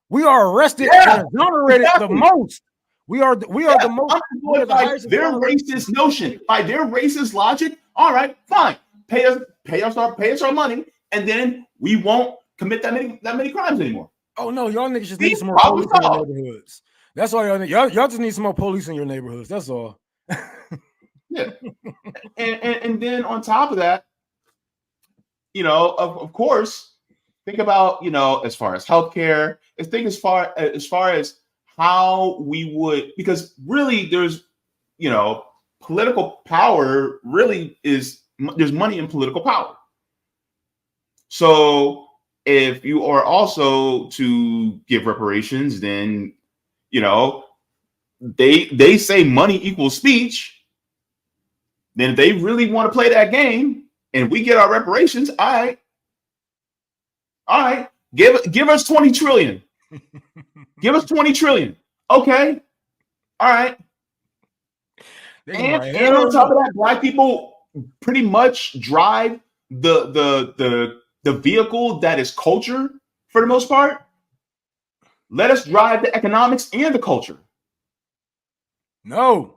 We are arrested Yeah, and exonerated the most. We are the most. Their racist notion, by their racist logic. All right, fine. Pay us our money, and then we won't commit that many crimes anymore. Oh no, y'all niggas just need some more police in your neighborhoods. That's all y'all need. Y'all just need some more police in your neighborhoods. That's all. Yeah, and then on top of that, of course, think about as far as healthcare. Think as far as how we would, because really there's political power really is, there's money in political power. So if you are also to give reparations, then they say money equals speech. Then if they really want to play that game and we get our reparations, all right, give us 20 trillion. Give us 20 trillion. Okay. All right. And on top of that, Black people pretty much drive the vehicle that is culture for the most part. Let us drive the economics and the culture. No.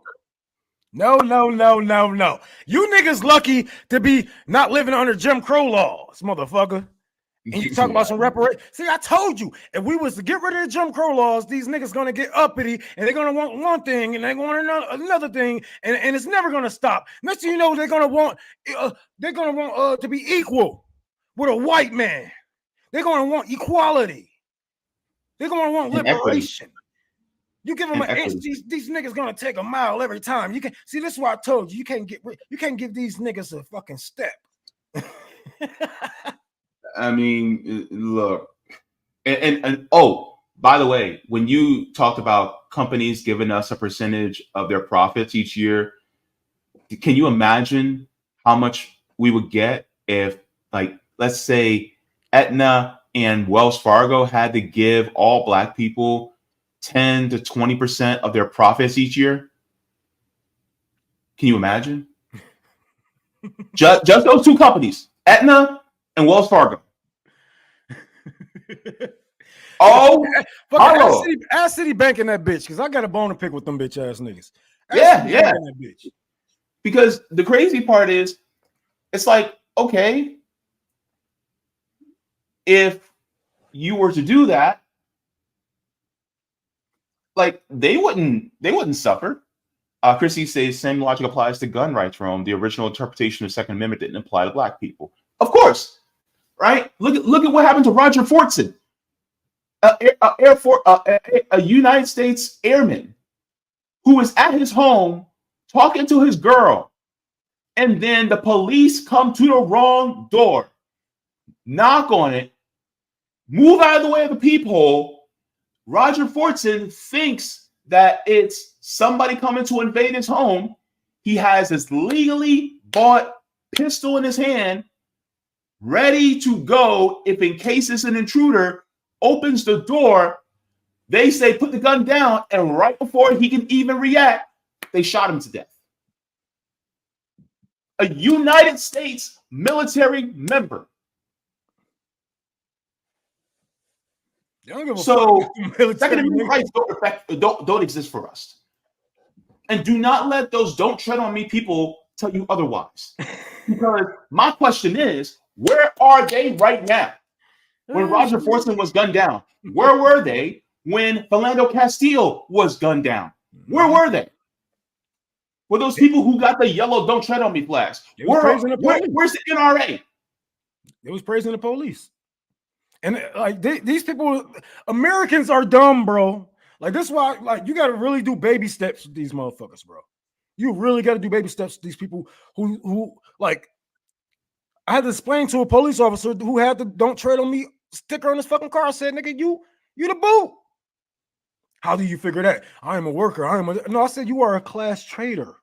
You niggas lucky to be not living under Jim Crow laws, motherfucker. And you talk about some reparations. See, I told you, if we was to get rid of the Jim Crow laws, these niggas gonna get uppity and they're gonna want one thing and they're going to want another thing, and it's never gonna stop. Next thing you know, they're gonna want to be equal with a white man. They're gonna want equality. They're gonna want liberation. You give them an inch, these niggas gonna take a mile every time. You can see, this is why I told you, you can't give these niggas a fucking step. I mean, look, and oh, by the way, when you talked about companies giving us a percentage of their profits each year, can you imagine how much we would get if, like, let's say Aetna and Wells Fargo had to give all Black people 10 to 20% of their profits each year? Can you imagine? just those two companies, Aetna and Wells Fargo. Oh, ask Citibank in that bitch, because I got a bone to pick with them bitch ass niggas. Yeah. That bitch. Because the crazy part is, it's like, okay, if you were to do that, like, they wouldn't suffer. Chrissy says same logic applies to gun rights, Rome. The original interpretation of the Second Amendment didn't apply to Black people. Of course. Right? Look at what happened to Roger Fortson, a United States airman who was at his home talking to his girl, and then the police come to the wrong door, knock on it, move out of the way of the peephole. Roger Fortson thinks that it's somebody coming to invade his home. He has his legally bought pistol in his hand, ready to go if in case it's an intruder, opens the door. They say, put the gun down, and right before he can even react, they shot him to death. A United States military member. So Second Amendment rights don't exist for us. And do not let those "don't tread on me" people tell you otherwise. Because my question is, where are they right now? When Roger Forstmann was gunned down, where were they when Philando Castile was gunned down? Where were they? Were those people who got the yellow "Don't Tread on Me" flags? Where's the NRA? It was praising the police. And like these people, Americans are dumb, bro. Like this is why, like, you got to really do baby steps with these motherfuckers, bro. You really got to do baby steps with these people who like. I had to explain to a police officer who had the "Don't Tread on Me" sticker on his fucking car. I said, "Nigga, you the boot." How do you figure that? I am a worker. No. I said you are a class traitor.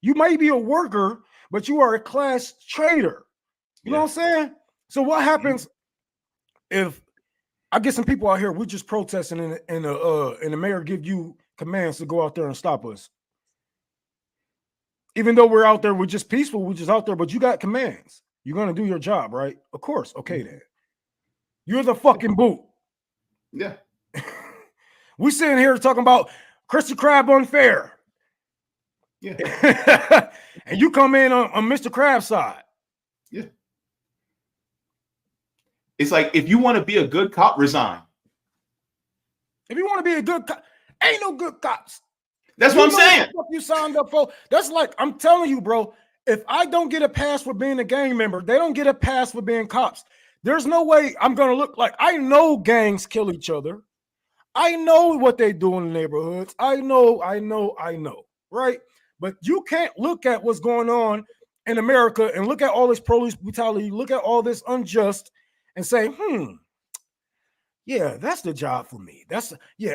You might be a worker, but you are a class traitor. You know what I'm saying? So what happens if I get some people out here, we're just protesting and the mayor give you commands to go out there and stop us? Even though we're out there, we're just peaceful, we're just out there, but you got commands. You're going to do your job, right? Of course. Okay, then. You're the fucking boot. Yeah. We sitting here talking about Krusty Krab unfair. Yeah. And you come in on Mr. Krab's side. Yeah. It's like, if you want to be a good cop, resign. If you want to be a good cop, ain't no good cops. That's what I'm saying. What you signed up for. That's like, I'm telling you, bro, if I don't get a pass for being a gang member, they don't get a pass for being cops. There's no way I'm going to look like, I know gangs kill each other. I know what they do in the neighborhoods. I know, right? But you can't look at what's going on in America and look at all this police brutality, look at all this unjust and say, yeah, that's the job for me.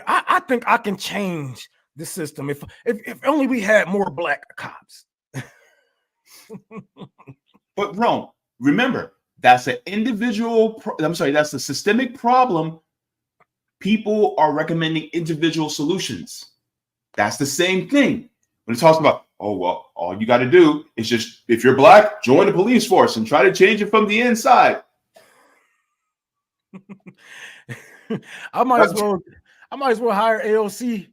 I think I can change the system if only we had more black cops. But Rome, remember, that's an individual, that's a systemic problem. People are recommending individual solutions. That's the same thing. When it talks about, oh, well, all you got to do is just, if you're black, join the police force and try to change it from the inside. I might as well hire AOC.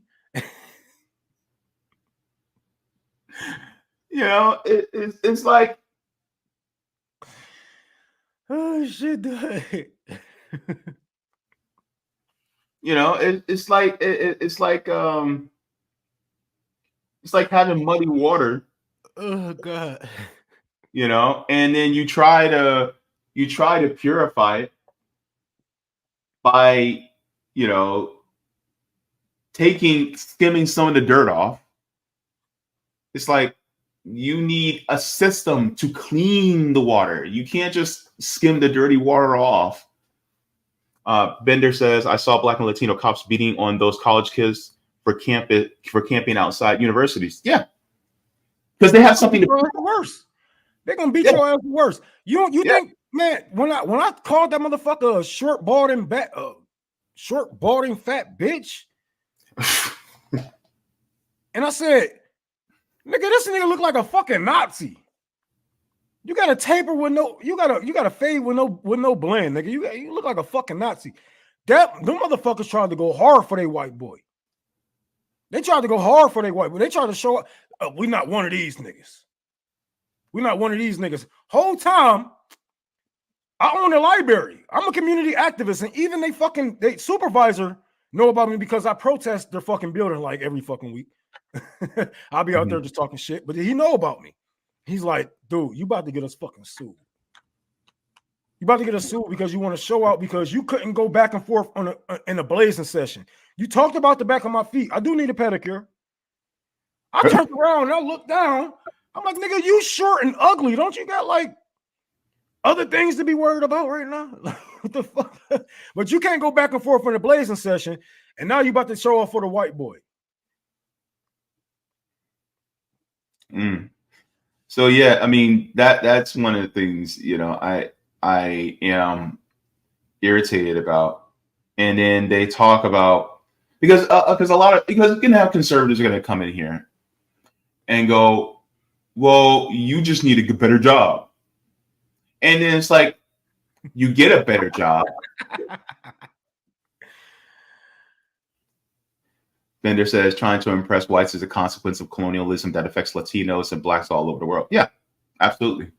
You know, it's like, oh shit. You know, it's like having muddy water. Oh God. You know, and then you try to purify it by, you know, skimming some of the dirt off. It's like, you need a system to clean the water. You can't just skim the dirty water off. Bender says, I saw Black and Latino cops beating on those college kids for camping outside universities. Yeah. Because they have something to worse. They're gonna beat your ass worse. You think, man, when I called that motherfucker a short, balding, fat bitch, and I said, nigga, this nigga look like a fucking Nazi. You got a taper with no, you got a fade with no blend, nigga. You look like a fucking Nazi. Them motherfuckers tried to go hard for their white boy. They tried to go hard for their white boy. They tried to show up, we not one of these niggas. We're not one of these niggas. Whole time, I own a library. I'm a community activist, and even they supervisor know about me because I protest their fucking building like every fucking week. I'll be out there just talking shit, but he know about me. He's like, dude, you about to get us fucking sued. You about to get us sued because you want to show out because you couldn't go back and forth in a blazing session. You talked about the back of my feet. I do need a pedicure. I turned around and I looked down. I'm like, nigga, you short and ugly. Don't you got like other things to be worried about right now? What the fuck? But you can't go back and forth in a blazing session, and now you about to show off for the white boy. So yeah, I mean that's one of the things, you know, I am irritated about. And then they talk about because you're gonna have conservatives are gonna come in here and go, well, you just need a better job. And then it's like, you get a better job. Bender says trying to impress whites is a consequence of colonialism that affects Latinos and blacks all over the world. Yeah, absolutely.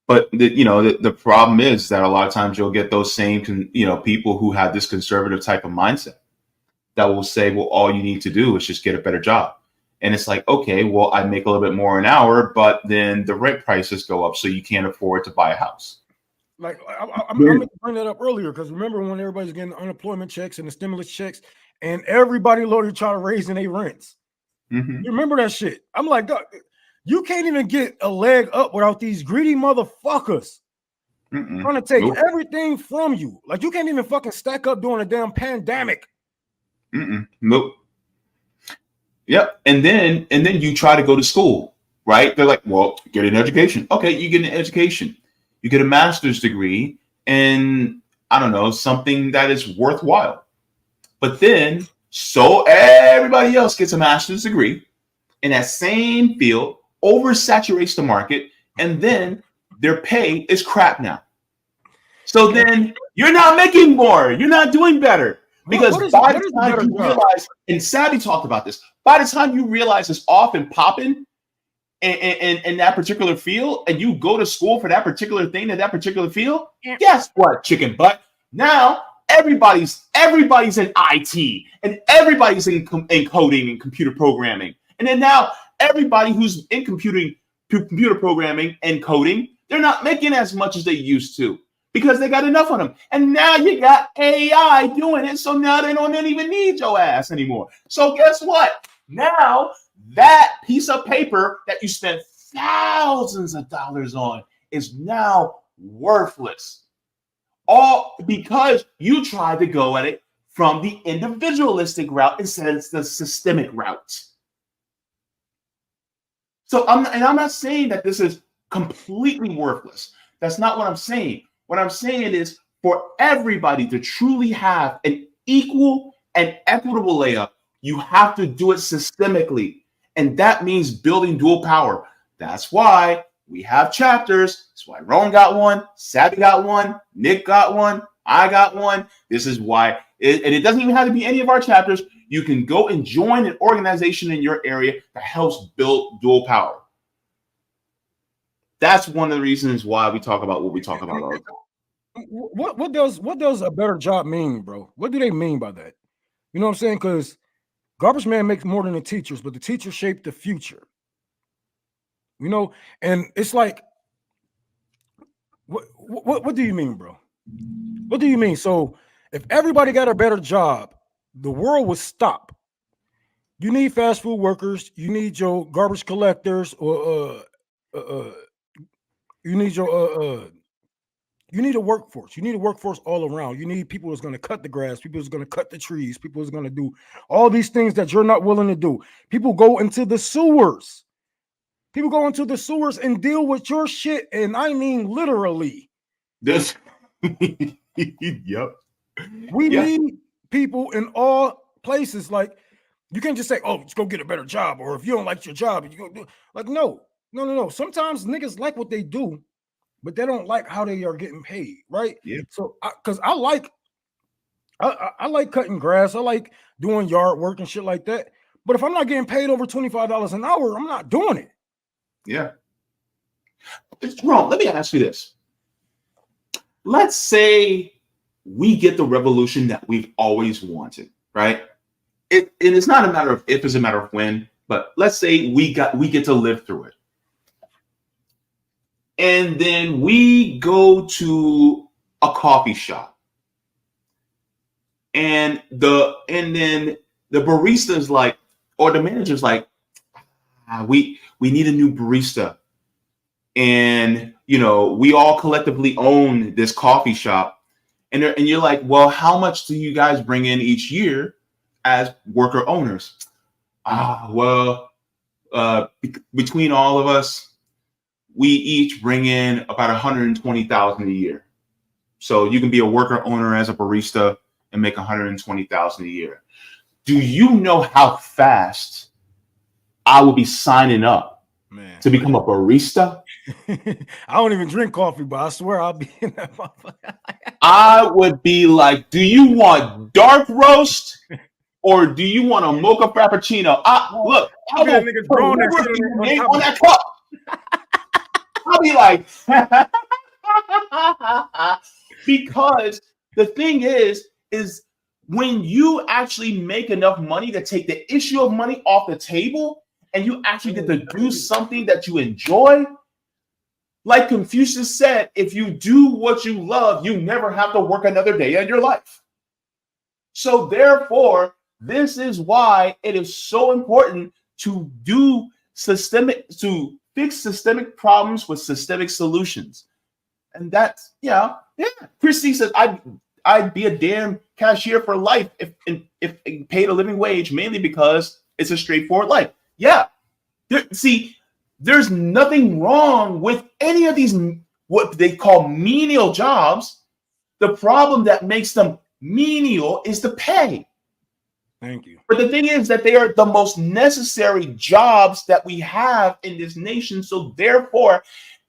But the problem is that a lot of times you'll get those same people who have this conservative type of mindset that will say, well, all you need to do is just get a better job. And it's like, okay, well, I make a little bit more an hour, but then the rent prices go up, so you can't afford to buy a house. Like I'm going to bring that up earlier, because remember when everybody's getting unemployment checks and the stimulus checks, and everybody loaded trying to raise their rents. Mm-hmm. You remember that shit? I'm like, you can't even get a leg up without these greedy motherfuckers trying to take everything from you. Like, you can't even fucking stack up during a damn pandemic. Nope. Yep. And then you try to go to school, right? They're like, well, get an education. Okay, you get an education. You get a master's degree and I don't know, something that is worthwhile. But then so everybody else gets a master's degree in that same field, oversaturates the market, and then their pay is crap now. So then you're not making more. You're not doing better. Because by the time you realize, and Savvy talked about this, by the time you realize it's off and popping in that particular field, and you go to school for that particular thing in that particular field, guess what, chicken butt? Now everybody's in IT, and everybody's in coding and computer programming. And then now everybody who's in computer programming and coding, they're not making as much as they used to because they got enough of them. And now you got AI doing it, so now they don't even need your ass anymore. So guess what? Now that piece of paper that you spent thousands of dollars on is now worthless. All because you tried to go at it from the individualistic route instead of the systemic route. So I'm not saying that this is completely worthless. That's not what I'm saying. What I'm saying is for everybody to truly have an equal and equitable layup, you have to do it systemically. And that means building dual power. That's why we have chapters. That's why Ron got one, Savvy got one, Nick got one, I got one. This is why, and it doesn't even have to be any of our chapters. You can go and join an organization in your area that helps build dual power. That's one of the reasons why we talk about what we talk about all the time. What does a better job mean, bro? What do they mean by that? You know what I'm saying? Because garbage man makes more than the teachers, but the teachers shape the future. You know, and it's like, what do you mean, bro? What do you mean? So if everybody got a better job, the world would stop. You need fast food workers. You need your garbage collectors, or you need your you need a workforce. You need a workforce all around. You need people who's going to cut the grass, people who's going to cut the trees, people who's going to do all these things that you're not willing to do. People go into the sewers. People go into the sewers and deal with your shit, and I mean literally. This, yep. We need people in all places. Like, you can't just say, "Oh, let's go get a better job," or if you don't like your job, you go do. Like, no. Sometimes niggas like what they do, but they don't like how they are getting paid, right? Yeah. So, because I like cutting grass, I like doing yard work and shit like that. But if I'm not getting paid over $25 an hour, I'm not doing it. Yeah. It's wrong. Let me ask you this. Let's say we get the revolution that we've always wanted, right? It's not a matter of if, it's a matter of when, but let's say we get to live through it. And then we go to a coffee shop. And then the barista's like, or the manager's like, we need a new barista. And, we all collectively own this coffee shop. And you're like, well, how much do you guys bring in each year as worker owners? Between all of us, we each bring in about $120,000 a year. So you can be a worker owner as a barista and make $120,000 a year. Do you know how fast I will be signing up to become a barista? I don't even drink coffee, but I swear I'll be in that motherfucker. I would be like, do you want dark roast or do you want a mocha frappuccino? Look, I'll go put your name on that cup. I'll be like, because the thing is when you actually make enough money to take the issue of money off the table, and you actually get to do something that you enjoy, like Confucius said, if you do what you love, you never have to work another day in your life. So therefore, this is why it is so important to fix systemic problems with systemic solutions. And that's, yeah. Christy says, I'd be a damn cashier for life if paid a living wage, mainly because it's a straightforward life. Yeah. There's nothing wrong with any of these, what they call menial jobs. The problem that makes them menial is the pay. Thank you. But the thing is that they are the most necessary jobs that we have in this nation. So therefore,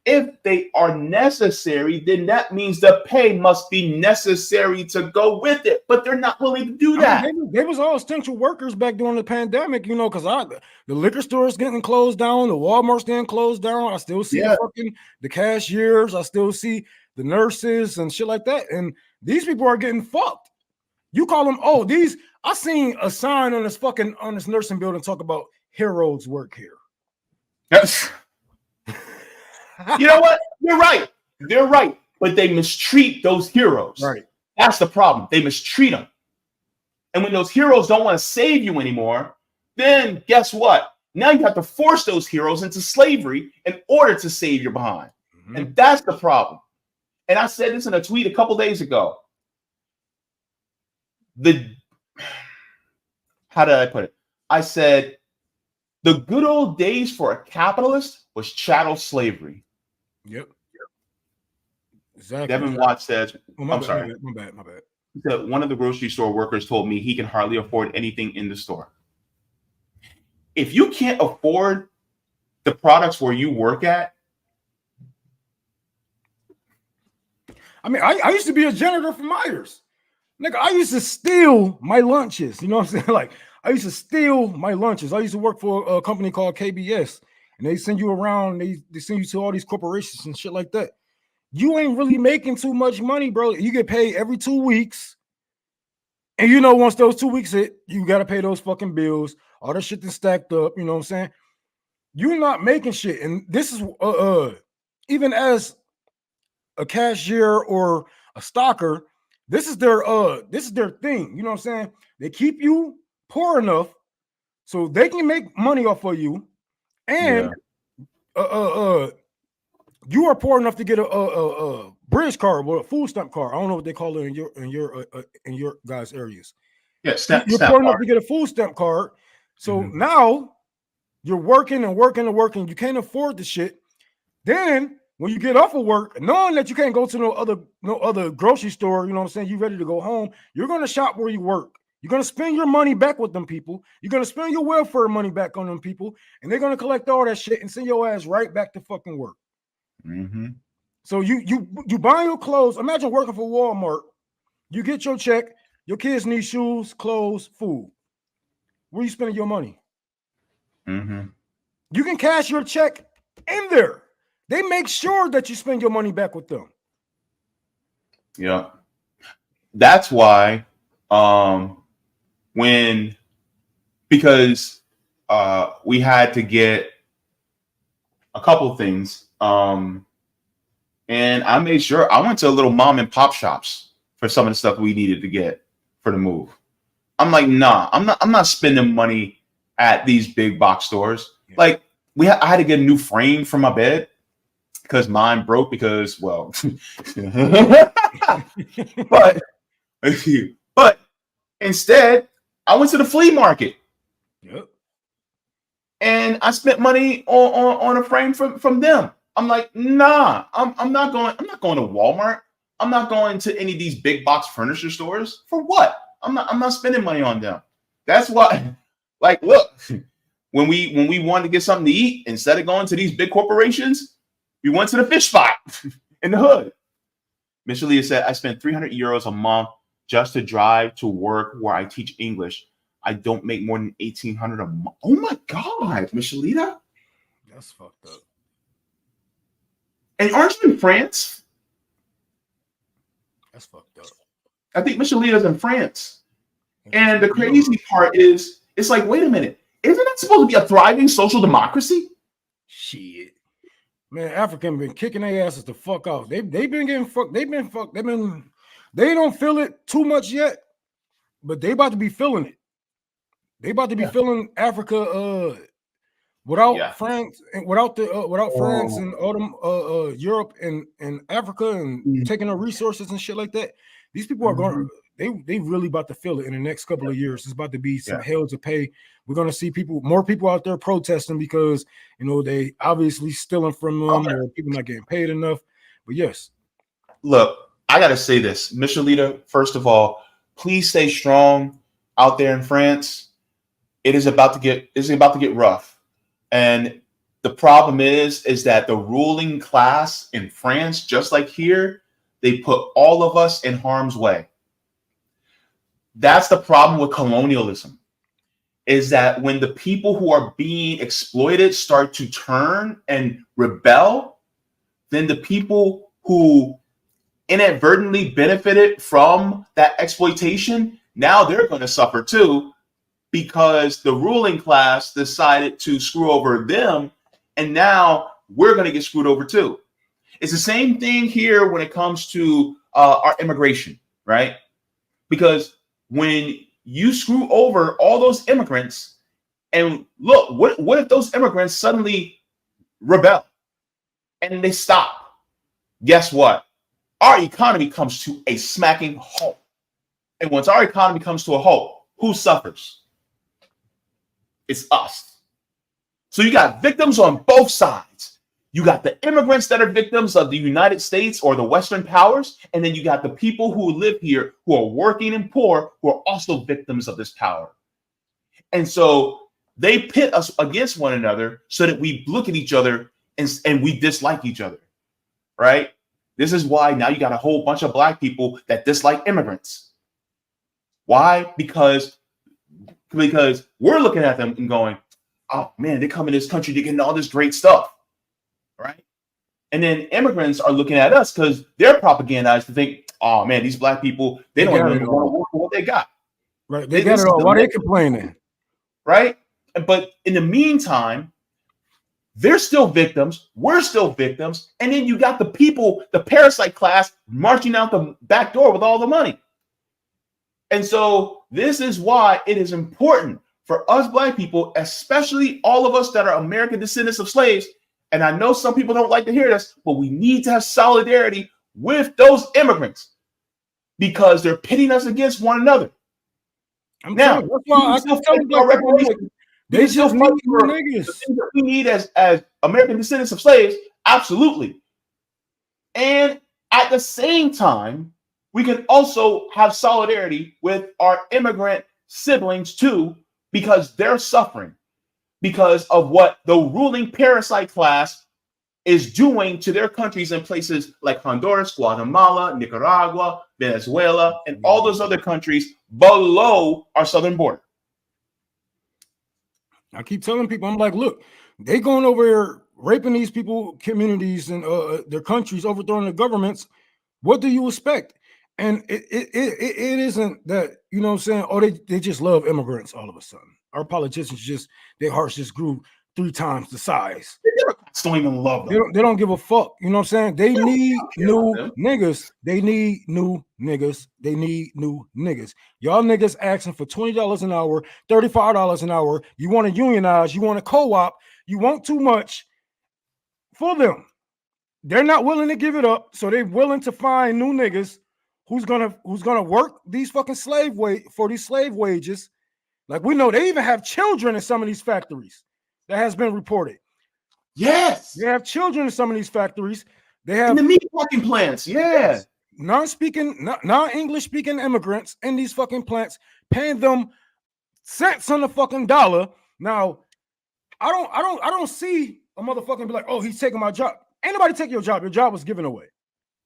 if they are necessary, then that means the pay must be necessary to go with it. But they're not willing to do that. They was all essential workers back during the pandemic, because the liquor stores getting closed down, the Walmart's getting closed down. I still see the cashiers. I still see the nurses and shit like that. And these people are getting fucked. You call them, I seen a sign on this nursing building talk about heroes work here. Yes. You know what? You're right. They're right. But they mistreat those heroes. Right. That's the problem. They mistreat them. And when those heroes don't want to save you anymore, then guess what? Now you have to force those heroes into slavery in order to save your behind. Mm-hmm. And that's the problem. And I said this in a tweet a couple days ago. How did I put it? I said, the good old days for a capitalist was chattel slavery. Yep. Exactly. Devin Watts says, My bad. He said, one of the grocery store workers told me he can hardly afford anything in the store. If you can't afford the products where you work at. I mean, I used to be a janitor for Myers. Nigga, I used to steal my lunches. You know what I'm saying? Like, I used to steal my lunches. I used to work for a company called KBS. And they send you around, they send you to all these corporations and shit like that. You ain't really making too much money, bro. You get paid every 2 weeks. And once those 2 weeks hit, you got to pay those fucking bills. All that shit that's stacked up, you know what I'm saying? You're not making shit. And this is, even as a cashier or a stocker, this is their thing. You know what I'm saying? They keep you poor enough so they can make money off of you. And you are poor enough to get a bridge card or a food stamp card. I don't know what they call it in your guys' areas. Yeah, you're poor enough to get a food stamp card. So now you're working and working and working. You can't afford the shit. Then when you get off of work, knowing that you can't go to no other grocery store, you know what I'm saying? You ready to go home? You're gonna shop where you work. You're going to spend your money back with them people. You're going to spend your welfare money back on them people. And they're going to collect all that shit and send your ass right back to fucking work. Mm-hmm. So you buy your clothes. Imagine working for Walmart. You get your check. Your kids need shoes, clothes, food. Where are you spending your money? Mm-hmm. You can cash your check in there. They make sure that you spend your money back with them. Yeah. That's why because we had to get a couple of things. And I made sure I went to a little mom and pop shops for some of the stuff we needed to get for the move. I'm like, nah, I'm not spending money at these big box stores. Yeah. Like I had to get a new frame for my bed because mine broke because, well, but instead I went to the flea market. Yep. And I spent money on a frame from them. I'm like, nah, I'm not going to Walmart. I'm not going to any of these big box furniture stores. For what? I'm not spending money on them. That's why, like, look, when we wanted to get something to eat, instead of going to these big corporations, we went to the fish spot in the hood. Miss Leah said, I spent 300 euros a month just to drive to work where I teach English. I don't make more than $1,800 a month. Oh my God, Michelita. That's fucked up. And aren't you in France? That's fucked up. I think Michelita's in France. And the crazy part is, it's like, wait a minute. Isn't that supposed to be a thriving social democracy? Shit. Man, Africa been kicking their asses the fuck out. They've been getting fucked. They don't feel it too much yet, but they about to be feeling it. They about to be feeling Africa without France and without France and all them Europe and Africa and taking the resources and shit like that. These people are going they really about to feel it in the next couple of years. It's about to be some hell to pay. We're going to see more people out there protesting because, you know, they obviously stealing from them or people not getting paid enough. But yes. Look, I got to say this. Michelita, first of all, please stay strong out there in France. It is about to get rough. And the problem is that the ruling class in France, just like here, they put all of us in harm's way. That's the problem with colonialism, is that when the people who are being exploited start to turn and rebel, then the people who inadvertently benefited from that exploitation, now they're going to suffer too, because the ruling class decided to screw over them, and now we're going to get screwed over too. It's the same thing here when it comes to our immigration, right? Because when you screw over all those immigrants, and look, what if those immigrants suddenly rebel and they stop? Guess what? Our economy comes to a smacking halt. And once our economy comes to a halt, who suffers? It's us. So you got victims on both sides. You got the immigrants that are victims of the United States or the Western powers, and then you got the people who live here who are working and poor who are also victims of this power. And so they pit us against one another so that we look at each other and we dislike each other, right? This is why now you got a whole bunch of black people that dislike immigrants. Why? Because we're looking at them and going, oh man, they come in this country, they're getting all this great stuff. Right. And then immigrants are looking at us because they're propagandized to think, oh man, these black people, they don't even want to work for what they got. Right. They got it all. Why are they complaining? Right. But in the meantime, they're still victims. We're still victims. And then you got the people, the parasite class, marching out the back door with all the money. And so this is why it is important for us black people, especially all of us that are American descendants of slaves. And I know some people don't like to hear this, but we need to have solidarity with those immigrants because they're pitting us against one another. Now, they still fight for the things that we need as American descendants of slaves. Absolutely. And at the same time, we can also have solidarity with our immigrant siblings too, because they're suffering because of what the ruling parasite class is doing to their countries in places like Honduras, Guatemala, Nicaragua, Venezuela, and all those other countries below our southern border. I keep telling people, I'm like, look, they going over here raping these people, communities, and their countries, overthrowing their governments. What do you expect? And it isn't that, you know what I'm saying, oh, they just love immigrants all of a sudden. Our politicians their hearts just grew 3 times the size. The Democrats don't even love them. They don't give a fuck. You know what I'm saying? They need new niggas. They need new niggas. They need new niggas. Y'all niggas asking for $20 an hour, $35 an hour. You want to unionize. You want to co-op. You want too much for them. They're not willing to give it up. So they're willing to find new niggas who's gonna work these fucking slave wages. Like, we know they even have children in some of these factories. That has been reported. Yes. They have children in some of these factories. They have in the meat packing plants. Yeah. Non-English speaking immigrants in these fucking plants, paying them cents on the fucking dollar. Now, I don't see a motherfucker be like, oh, he's taking my job. Ain't nobody take your job. Your job was given away.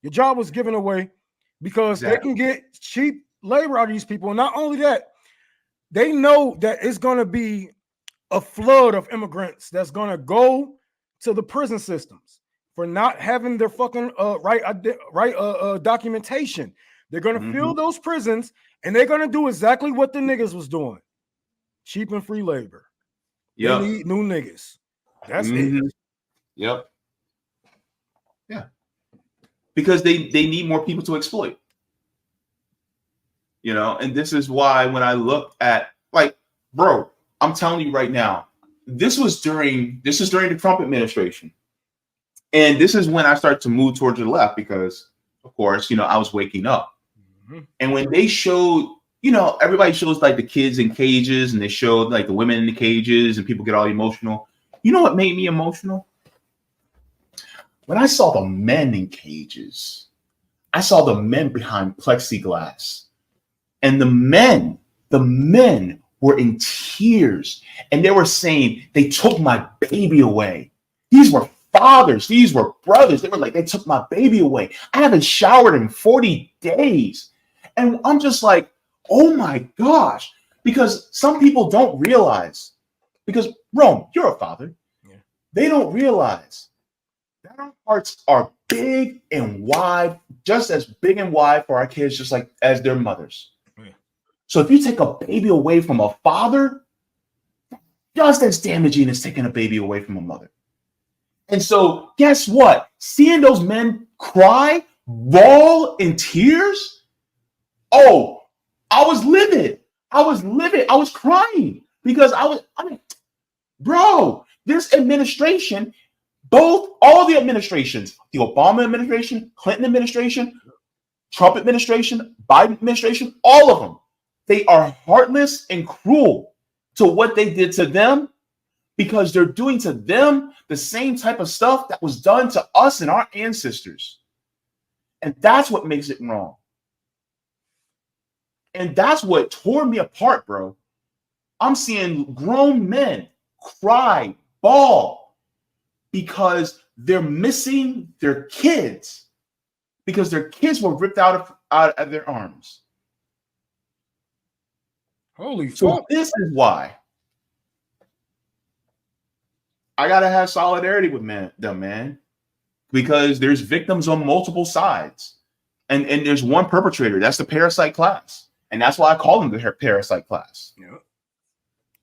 Your job was given away because they can get cheap labor out of these people. And not only that, they know that it's going to be a flood of immigrants that's going to go to the prison systems for not having their fucking documentation. They're going to fill those prisons, and they're going to do exactly what the niggas was doing. Cheap and free labor. They need new niggas. That's it. Yep. Yeah. Because they need more people to exploit. You know, and this is why when I look at, like, bro, I'm telling you right now, this is during the Trump administration. And this is when I start to move towards the left because, of course, you know, I was waking up. And when they showed, you know, everybody shows like the kids in cages and they showed like the women in the cages and people get all emotional. You know what made me emotional? When I saw the men in cages, I saw the men behind plexiglass. And the men were in tears. And they were saying, they took my baby away. These were fathers. These were brothers. They were like, they took my baby away. I haven't showered in 40 days. And I'm just like, oh my gosh. Because some people don't realize. Because, Rome, you're a father. Yeah. They don't realize that our hearts are big and wide, just as big and wide for our kids, just like as their mothers. So if you take a baby away from a father, just as damaging as taking a baby away from a mother. And so guess what? Seeing those men cry, bawl in tears. Oh, I was livid. I was crying because bro, this administration, all the administrations, the Obama administration, Clinton administration, Trump administration, Biden administration, all of them, they are heartless and cruel to what they did to them because they're doing to them the same type of stuff that was done to us and our ancestors. And that's what makes it wrong. And that's what tore me apart, bro. I'm seeing grown men cry, bawl, because they're missing their kids, because their kids were ripped out of their arms. Holy so fuck. This is why I gotta have solidarity with them, man, because there's victims on multiple sides, and there's one perpetrator. That's the parasite class, and that's why I call them the parasite class. Yeah.